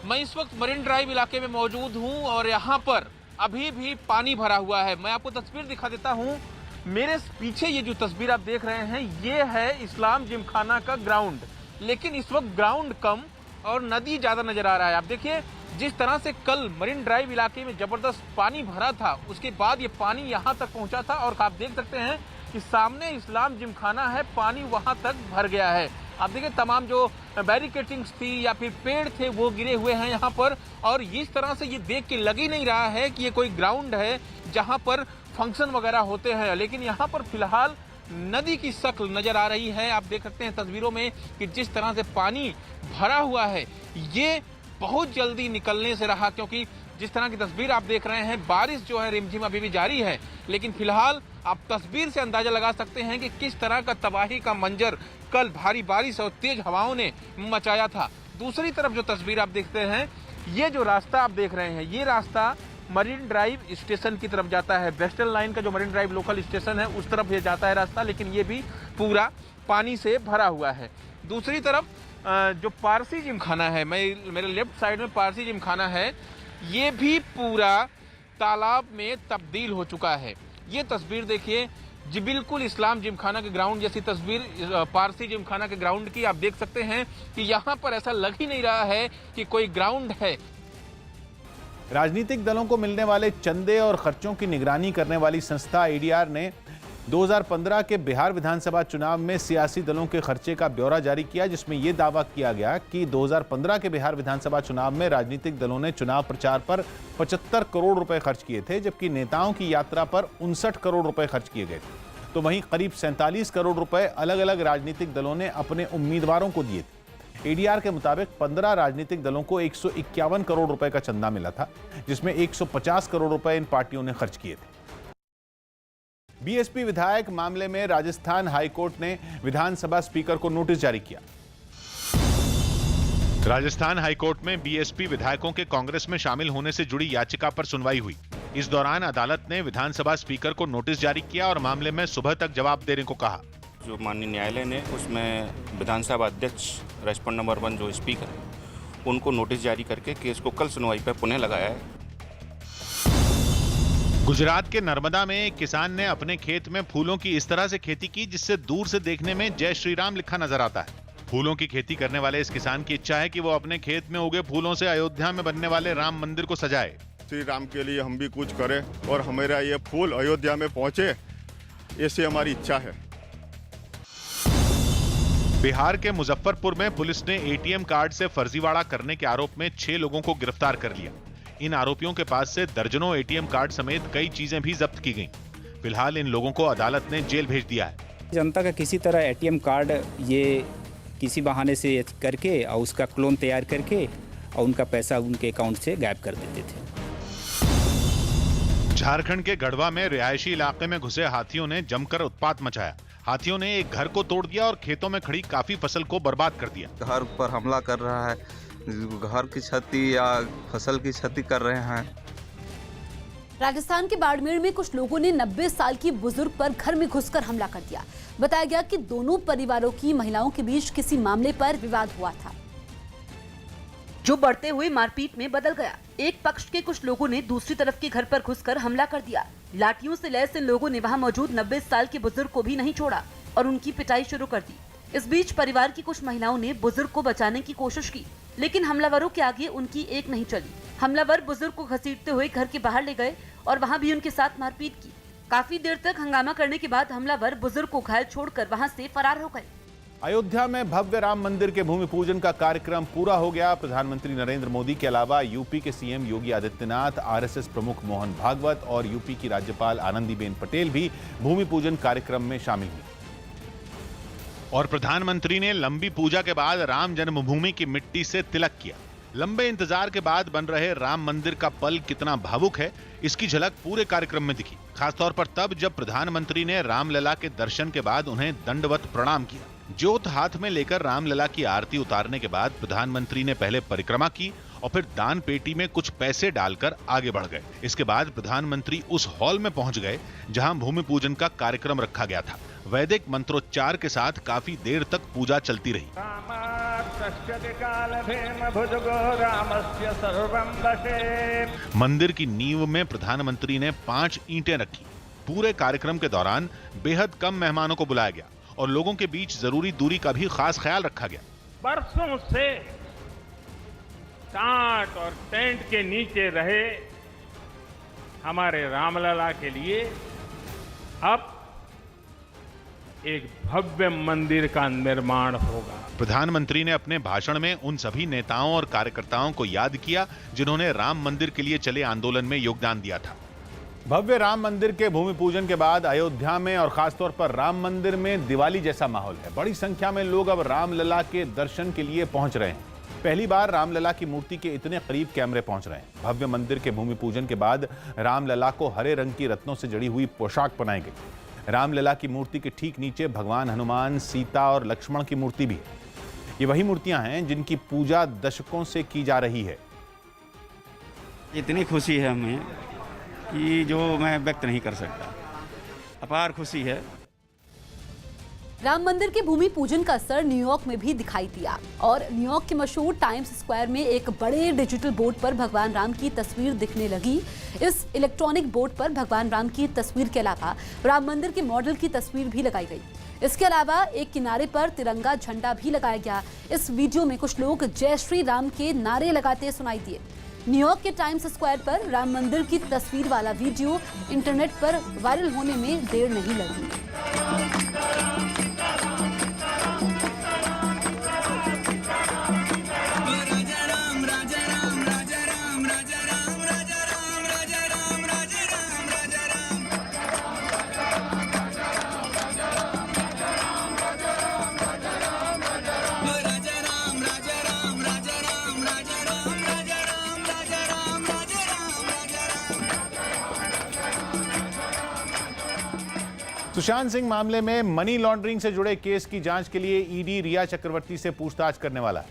मैं इस वक्त मरीन ड्राइव इलाके में मौजूद हूं और यहां पर अभी भी पानी भरा हुआ है। मैं आपको तस्वीर दिखा देता हूं। मेरे पीछे ये जो तस्वीर आप देख रहे हैं ये है इस्लाम जिमखाना का ग्राउंड, लेकिन इस वक्त ग्राउंड कम और नदी ज्यादा नजर आ रहा है। आप देखिए जिस तरह से कल मरीन ड्राइव इलाके में जबरदस्त पानी भरा था, उसके बाद ये पानी यहाँ तक पहुंचा था और आप देख सकते हैं कि सामने इस्लाम जिमखाना है, पानी वहां तक भर गया है। आप देखिए तमाम जो बैरिकेटिंग्स थी या फिर पेड़ थे वो गिरे हुए हैं यहाँ पर, और इस तरह से ये देख के लग ही नहीं रहा है कि ये कोई ग्राउंड है जहाँ पर फंक्शन वगैरह होते हैं, लेकिन यहाँ पर फिलहाल नदी की शक्ल नजर आ रही है। आप देख सकते हैं तस्वीरों में कि जिस तरह से पानी भरा हुआ है ये बहुत जल्दी निकलने से रहा, क्योंकि जिस तरह की तस्वीर आप देख रहे हैं बारिश जो है रिमझिम अभी भी जारी है, लेकिन फिलहाल आप तस्वीर से अंदाजा लगा सकते हैं कि किस तरह का तबाही का मंजर कल भारी बारिश और तेज हवाओं ने मचाया था। दूसरी तरफ जो तस्वीर आप देखते हैं, ये जो रास्ता आप देख रहे हैं ये रास्ता मरीन ड्राइव स्टेशन की तरफ जाता है। वेस्टर्न लाइन का जो मरीन ड्राइव लोकल स्टेशन है उस तरफ ये जाता है रास्ता, लेकिन ये भी पूरा पानी से भरा हुआ है। दूसरी तरफ जो पारसी जिमखाना है, मेरे लेफ्ट साइड में पारसी जिमखाना है, ये भी पूरा तालाब में तब्दील हो चुका है। ये तस्वीर देखिए जी, बिल्कुल इस्लाम जिमखाना के ग्राउंड जैसी तस्वीर पारसी जिमखाना के ग्राउंड की आप देख सकते हैं कि यहाँ पर ऐसा लग ही नहीं रहा है कि कोई ग्राउंड है। राजनीतिक दलों को मिलने वाले चंदे और खर्चों की निगरानी करने वाली संस्था एडीआर ने 2015 के बिहार विधानसभा चुनाव में सियासी दलों के खर्चे का ब्यौरा जारी किया, जिसमें यह दावा किया गया कि 2015 के बिहार विधानसभा चुनाव में राजनीतिक दलों ने चुनाव प्रचार पर 75 करोड़ रुपए खर्च किए थे, जबकि नेताओं की यात्रा पर 59 करोड़ रुपए खर्च किए गए थे। तो वहीं करीब 47 करोड़ रुपए अलग अलग राजनीतिक दलों ने अपने उम्मीदवारों को दिए थे। एडीआर के मुताबिक 15 राजनीतिक दलों को 151 करोड़ रुपए का चंदा मिला था, जिसमें 150 करोड़ रुपए इन पार्टियों ने खर्च किए थे। बीएसपी विधायक मामले में राजस्थान हाईकोर्ट ने विधानसभा स्पीकर को नोटिस जारी किया। राजस्थान हाईकोर्ट में बीएसपी विधायकों के कांग्रेस में शामिल होने से जुड़ी याचिका पर सुनवाई हुई। इस दौरान अदालत ने विधानसभा स्पीकर को नोटिस जारी किया और मामले में सुबह तक जवाब देने को कहा। जो माननीय न्यायालय ने उसमें विधानसभा अध्यक्ष रेस्पोंड नंबर 1 जो स्पीकर है उनको नोटिस जारी करके केस को कल सुनवाई पर पुनः लगाया है। गुजरात के नर्मदा में एक किसान ने अपने खेत में फूलों की इस तरह से खेती की जिससे दूर से देखने में जय श्री राम लिखा नजर आता है। फूलों की खेती करने वाले इस किसान की इच्छा है कि वो अपने खेत में उगे फूलों से अयोध्या में बनने वाले राम मंदिर को सजाए। श्री राम के लिए हम भी कुछ करें और हमारा ये फूल अयोध्या में पहुंचे, ऐसी हमारी इच्छा है। बिहार के मुजफ्फरपुर में पुलिस ने एटीएम कार्ड से फर्जीवाड़ा करने के आरोप में 6 लोगों को गिरफ्तार कर लिया। इन आरोपियों के पास से दर्जनों एटीएम कार्ड समेत कई चीजें भी जब्त की गईं। फिलहाल इन लोगों को अदालत ने जेल भेज दिया है। जनता का किसी तरह एटीएम कार्ड ये किसी बहाने से करके और उसका क्लोन तैयार करके और उनका पैसा उनके अकाउंट से गायब कर देते थे। झारखंड के गढ़वा में रिहायशी इलाके में घुसे हाथियों ने जमकर उत्पात मचाया। हाथियों ने एक घर को तोड़ दिया और खेतों में खड़ी काफी फसल को बर्बाद कर दिया। घर पर हमला कर रहा है, घर की क्षति या फसल की क्षति कर रहे हैं। राजस्थान के बाड़मेर में कुछ लोगों ने 90 साल की बुजुर्ग पर घर में घुसकर हमला कर दिया। बताया गया कि दोनों परिवारों की महिलाओं के बीच किसी मामले पर विवाद हुआ था, जो बढ़ते हुए मारपीट में बदल गया। एक पक्ष के कुछ लोगों ने दूसरी तरफ के घर पर घुसकर हमला कर दिया। लाठियों से लैस इन लोगों ने वहां मौजूद 90 साल के बुजुर्ग को भी नहीं छोड़ा और उनकी पिटाई शुरू कर दी। इस बीच परिवार की कुछ महिलाओं ने बुजुर्ग को बचाने की कोशिश की, लेकिन हमलावरों के आगे उनकी एक नहीं चली। हमलावर बुजुर्ग को घसीटते हुए घर के बाहर ले गए और वहां भी उनके साथ मारपीट की। काफी देर तक हंगामा करने के बाद हमलावर बुजुर्ग को घायल छोड़कर वहां से फरार हो गए। अयोध्या में भव्य राम मंदिर के भूमि पूजन का कार्यक्रम पूरा हो गया। प्रधानमंत्री नरेंद्र मोदी के अलावा यूपी के सीएम योगी आदित्यनाथ, आरएसएस प्रमुख मोहन भागवत और यूपी की राज्यपाल आनंदीबेन पटेल भी भूमि पूजन कार्यक्रम में शामिल हुई। और प्रधानमंत्री ने लंबी पूजा के बाद राम जन्मभूमि की मिट्टी से तिलक किया। लंबे इंतजार के बाद बन रहे राम मंदिर का पल कितना भावुक है, इसकी झलक पूरे कार्यक्रम में दिखी। खासतौर पर तब जब प्रधानमंत्री ने रामलला के दर्शन के बाद उन्हें दंडवत प्रणाम किया। ज्योत हाथ में लेकर रामलला की आरती उतारने के बाद प्रधानमंत्री ने पहले परिक्रमा की और फिर दान पेटी में कुछ पैसे डालकर आगे बढ़ गए। इसके बाद प्रधानमंत्री उस हॉल में पहुंच गए जहां भूमि पूजन का कार्यक्रम रखा गया था। वैदिक मंत्रोच्चार के साथ काफी देर तक पूजा चलती रही। मंदिर की नींव में प्रधानमंत्री ने 5 ईंटें रखी। पूरे कार्यक्रम के दौरान बेहद कम मेहमानों को बुलाया गया और लोगों के बीच जरूरी दूरी का भी खास ख्याल रखा गया। बरसों से टाट और टेंट के नीचे रहे हमारे रामलला के लिए अब एक भव्य मंदिर का निर्माण होगा। प्रधानमंत्री ने अपने भाषण में उन सभी नेताओं और कार्यकर्ताओं को याद किया जिन्होंने राम मंदिर के लिए चले आंदोलन में योगदान दिया था। भव्य राम मंदिर के भूमि पूजन के बाद अयोध्या में और खासतौर पर राम मंदिर में दिवाली जैसा माहौल है। बड़ी संख्या में लोग अब रामलला के दर्शन के लिए पहुंच रहे हैं। पहली बार रामलला की मूर्ति के इतने करीब कैमरे पहुंच रहे हैं। भव्य मंदिर के भूमि पूजन के बाद रामलला को हरे रंग की रत्नों से जड़ी हुई पोशाक पहनाई गई। रामलला की मूर्ति के ठीक नीचे भगवान हनुमान, सीता और लक्ष्मण की मूर्ति भी है। ये वही मूर्तियां हैं जिनकी पूजा दशकों से की जा रही है। इतनी खुशी है हमें कि जो मैं व्यक्त नहीं कर सकता। अपार खुशी है। राम मंदिर के भूमि पूजन का असर न्यूयॉर्क में भी दिखाई दिया और न्यूयॉर्क के मशहूर टाइम्स स्क्वायर में एक बड़े डिजिटल बोर्ड पर भगवान राम की तस्वीर दिखने लगी। इस इलेक्ट्रॉनिक बोर्ड पर भगवान राम की तस्वीर के अलावा राम मंदिर के मॉडल की तस्वीर भी लगाई गई। इसके अलावा एक किनारे पर तिरंगा झंडा भी लगाया गया। इस वीडियो में कुछ लोग जय श्री राम के नारे लगाते सुनाई दिए। न्यूयॉर्क के टाइम्स स्क्वायर पर राम मंदिर की तस्वीर वाला वीडियो इंटरनेट पर वायरल होने में देर नहीं लगी। सुशांत सिंह मामले में मनी लॉन्ड्रिंग से जुड़े केस की जांच के लिए ईडी रिया चक्रवर्ती से पूछताछ करने वाला है।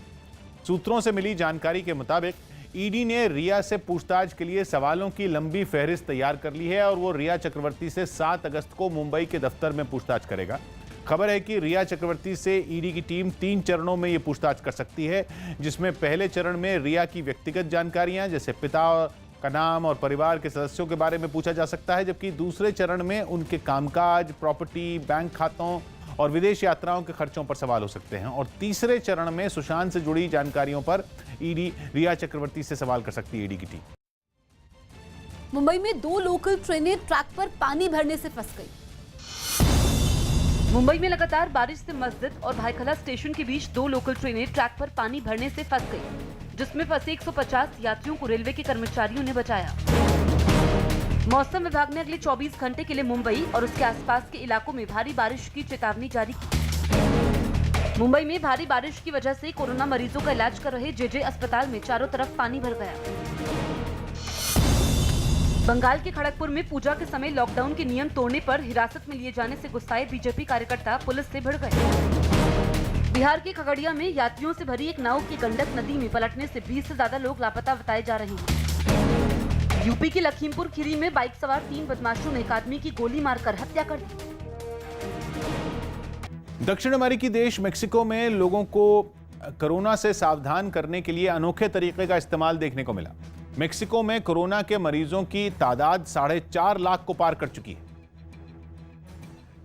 सूत्रों से मिली जानकारी के मुताबिक ईडी ने रिया से पूछताछ के लिए सवालों की लंबी फहरिस्त तैयार कर ली है और वो रिया चक्रवर्ती से 7 अगस्त को मुंबई के दफ्तर में पूछताछ करेगा। खबर है कि रिया चक्रवर्ती से ईडी की टीम 3 चरणों में ये पूछताछ कर सकती है, जिसमें पहले चरण में रिया की व्यक्तिगत जानकारियां जैसे पिता का नाम और परिवार के सदस्यों के बारे में पूछा जा सकता है, जबकि दूसरे चरण में उनके कामकाज, प्रॉपर्टी, बैंक खातों और विदेश यात्राओं के खर्चों पर सवाल हो सकते हैं और तीसरे चरण में सुशांत से जुड़ी जानकारियों पर ईडी रिया चक्रवर्ती से सवाल कर सकती है ईडी की टीम। मुंबई में 2 लोकल ट्रेनें ट्रैक पर पानी भरने से फंस गई। मुंबई में लगातार बारिश से मस्जिद और भाईखला स्टेशन के बीच 2 लोकल ट्रेनें ट्रैक पर पानी भरने से फंस गई, जिसमें फंसे 150 यात्रियों को रेलवे के कर्मचारियों ने बचाया। मौसम विभाग ने अगले 24 घंटे के लिए मुंबई और उसके आसपास के इलाकों में भारी बारिश की चेतावनी जारी की। मुंबई में भारी बारिश की वजह से कोरोना मरीजों का इलाज कर रहे जेजे अस्पताल में चारों तरफ पानी भर गया। बंगाल के खड़गपुर में पूजा के समय लॉकडाउन के नियम तोड़ने पर हिरासत में लिए जाने से गुस्साए बीजेपी कार्यकर्ता पुलिस से भिड़ गए। बिहार के खगड़िया में यात्रियों से भरी एक नाव की गंडक नदी में पलटने से 20 से ज्यादा लोग लापता बताए जा रहे हैं। यूपी के लखीमपुर खीरी में बाइक सवार 3 बदमाशों ने एक आदमी की गोली मारकर हत्या कर दी। दक्षिण अमेरिकी देश मेक्सिको में लोगों को कोरोना से सावधान करने के लिए अनोखे तरीके का इस्तेमाल देखने को मिला। मेक्सिको में कोरोना के मरीजों की तादाद 4.5 लाख को पार कर चुकी है।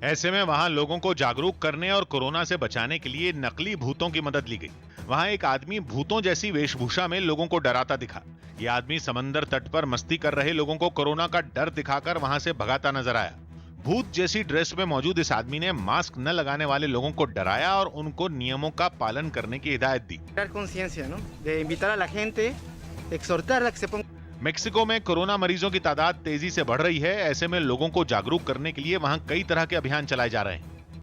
ऐसे में वहां लोगों को जागरूक करने और कोरोना से बचाने के लिए नकली भूतों की मदद ली गई। वहां एक आदमी भूतों जैसी वेशभूषा में लोगों को डराता दिखा। यह आदमी समंदर तट पर मस्ती कर रहे लोगों को कोरोना का डर दिखाकर वहां से भगाता नजर आया। भूत जैसी ड्रेस में मौजूद इस आदमी ने मास्क न लगाने वाले लोगों को डराया और उनको नियमों का पालन करने की हिदायत दी। मेक्सिको में कोरोना मरीजों की तादाद तेजी से बढ़ रही है। ऐसे में लोगों को जागरूक करने के लिए वहां कई तरह के अभियान चलाए जा रहे हैं।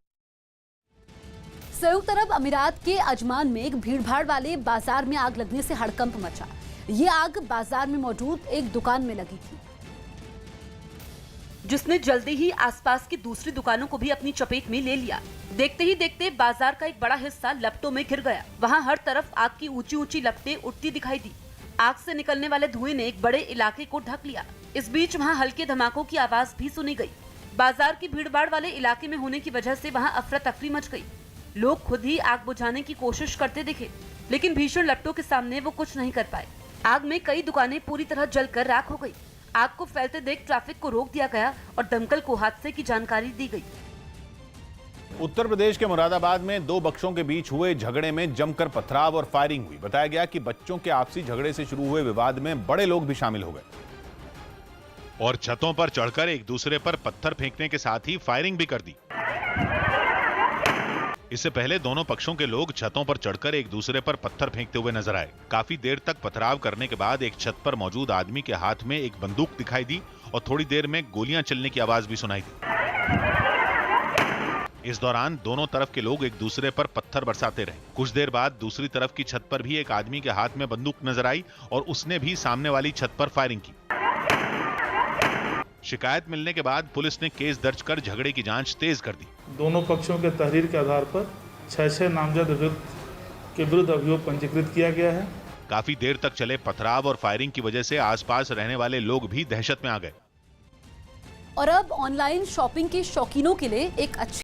संयुक्त अरब अमीरात के अजमान में एक भीड़भाड़ वाले बाजार में आग लगने से हड़कंप मचा। ये आग बाजार में मौजूद एक दुकान में लगी थी, जिसने जल्दी ही आसपास की दूसरी दुकानों को भी अपनी चपेट में ले लिया। देखते ही देखते बाजार का एक बड़ा हिस्सा लपटों में घिर गया। वहां हर तरफ आग की ऊंची ऊंची लपटें उठती दिखाई दी। आग से निकलने वाले धुएं ने एक बड़े इलाके को ढक लिया। इस बीच वहां हल्के धमाकों की आवाज भी सुनी गई। बाजार की भीड़भाड़ वाले इलाके में होने की वजह से वहां अफरा तफरी मच गई। लोग खुद ही आग बुझाने की कोशिश करते दिखे, लेकिन भीषण लपटों के सामने वो कुछ नहीं कर पाए। आग में कई दुकानें पूरी तरह जलकर राख हो गई। आग को फैलते देख ट्रैफिक को रोक दिया गया और दमकल को हादसे की जानकारी दी गई। उत्तर प्रदेश के मुरादाबाद में दो बच्चों के बीच हुए झगड़े में जमकर पथराव और फायरिंग हुई। बताया गया कि बच्चों के आपसी झगड़े से शुरू हुए विवाद में बड़े लोग भी शामिल हो गए और छतों पर चढ़कर एक दूसरे पर पत्थर फेंकने के साथ ही फायरिंग भी कर दी। इससे पहले दोनों पक्षों के लोग छतों पर चढ़कर एक दूसरे पर पत्थर फेंकते हुए नजर आए। काफी देर तक पथराव करने के बाद एक छत पर मौजूद आदमी के हाथ में एक बंदूक दिखाई दी और थोड़ी देर में गोलियां चलने की आवाज भी सुनाई दी। इस दौरान दोनों तरफ के लोग एक दूसरे पर पत्थर बरसाते रहे। कुछ देर बाद दूसरी तरफ की छत पर भी एक आदमी के हाथ में बंदूक नजर आई और उसने भी सामने वाली छत पर फायरिंग की। शिकायत मिलने के बाद पुलिस ने केस दर्ज कर झगड़े की जांच तेज कर दी। दोनों पक्षों के तहरीर के आधार पर 6 नामजद के विरुद्ध अभियोग पंजीकृत किया गया है। काफी देर तक चले पथराव और फायरिंग की वजह से आसपास रहने वाले लोग भी दहशत में आ गए। और अब ऑनलाइन शॉपिंग के शौकीनों के लिए एक अच्छी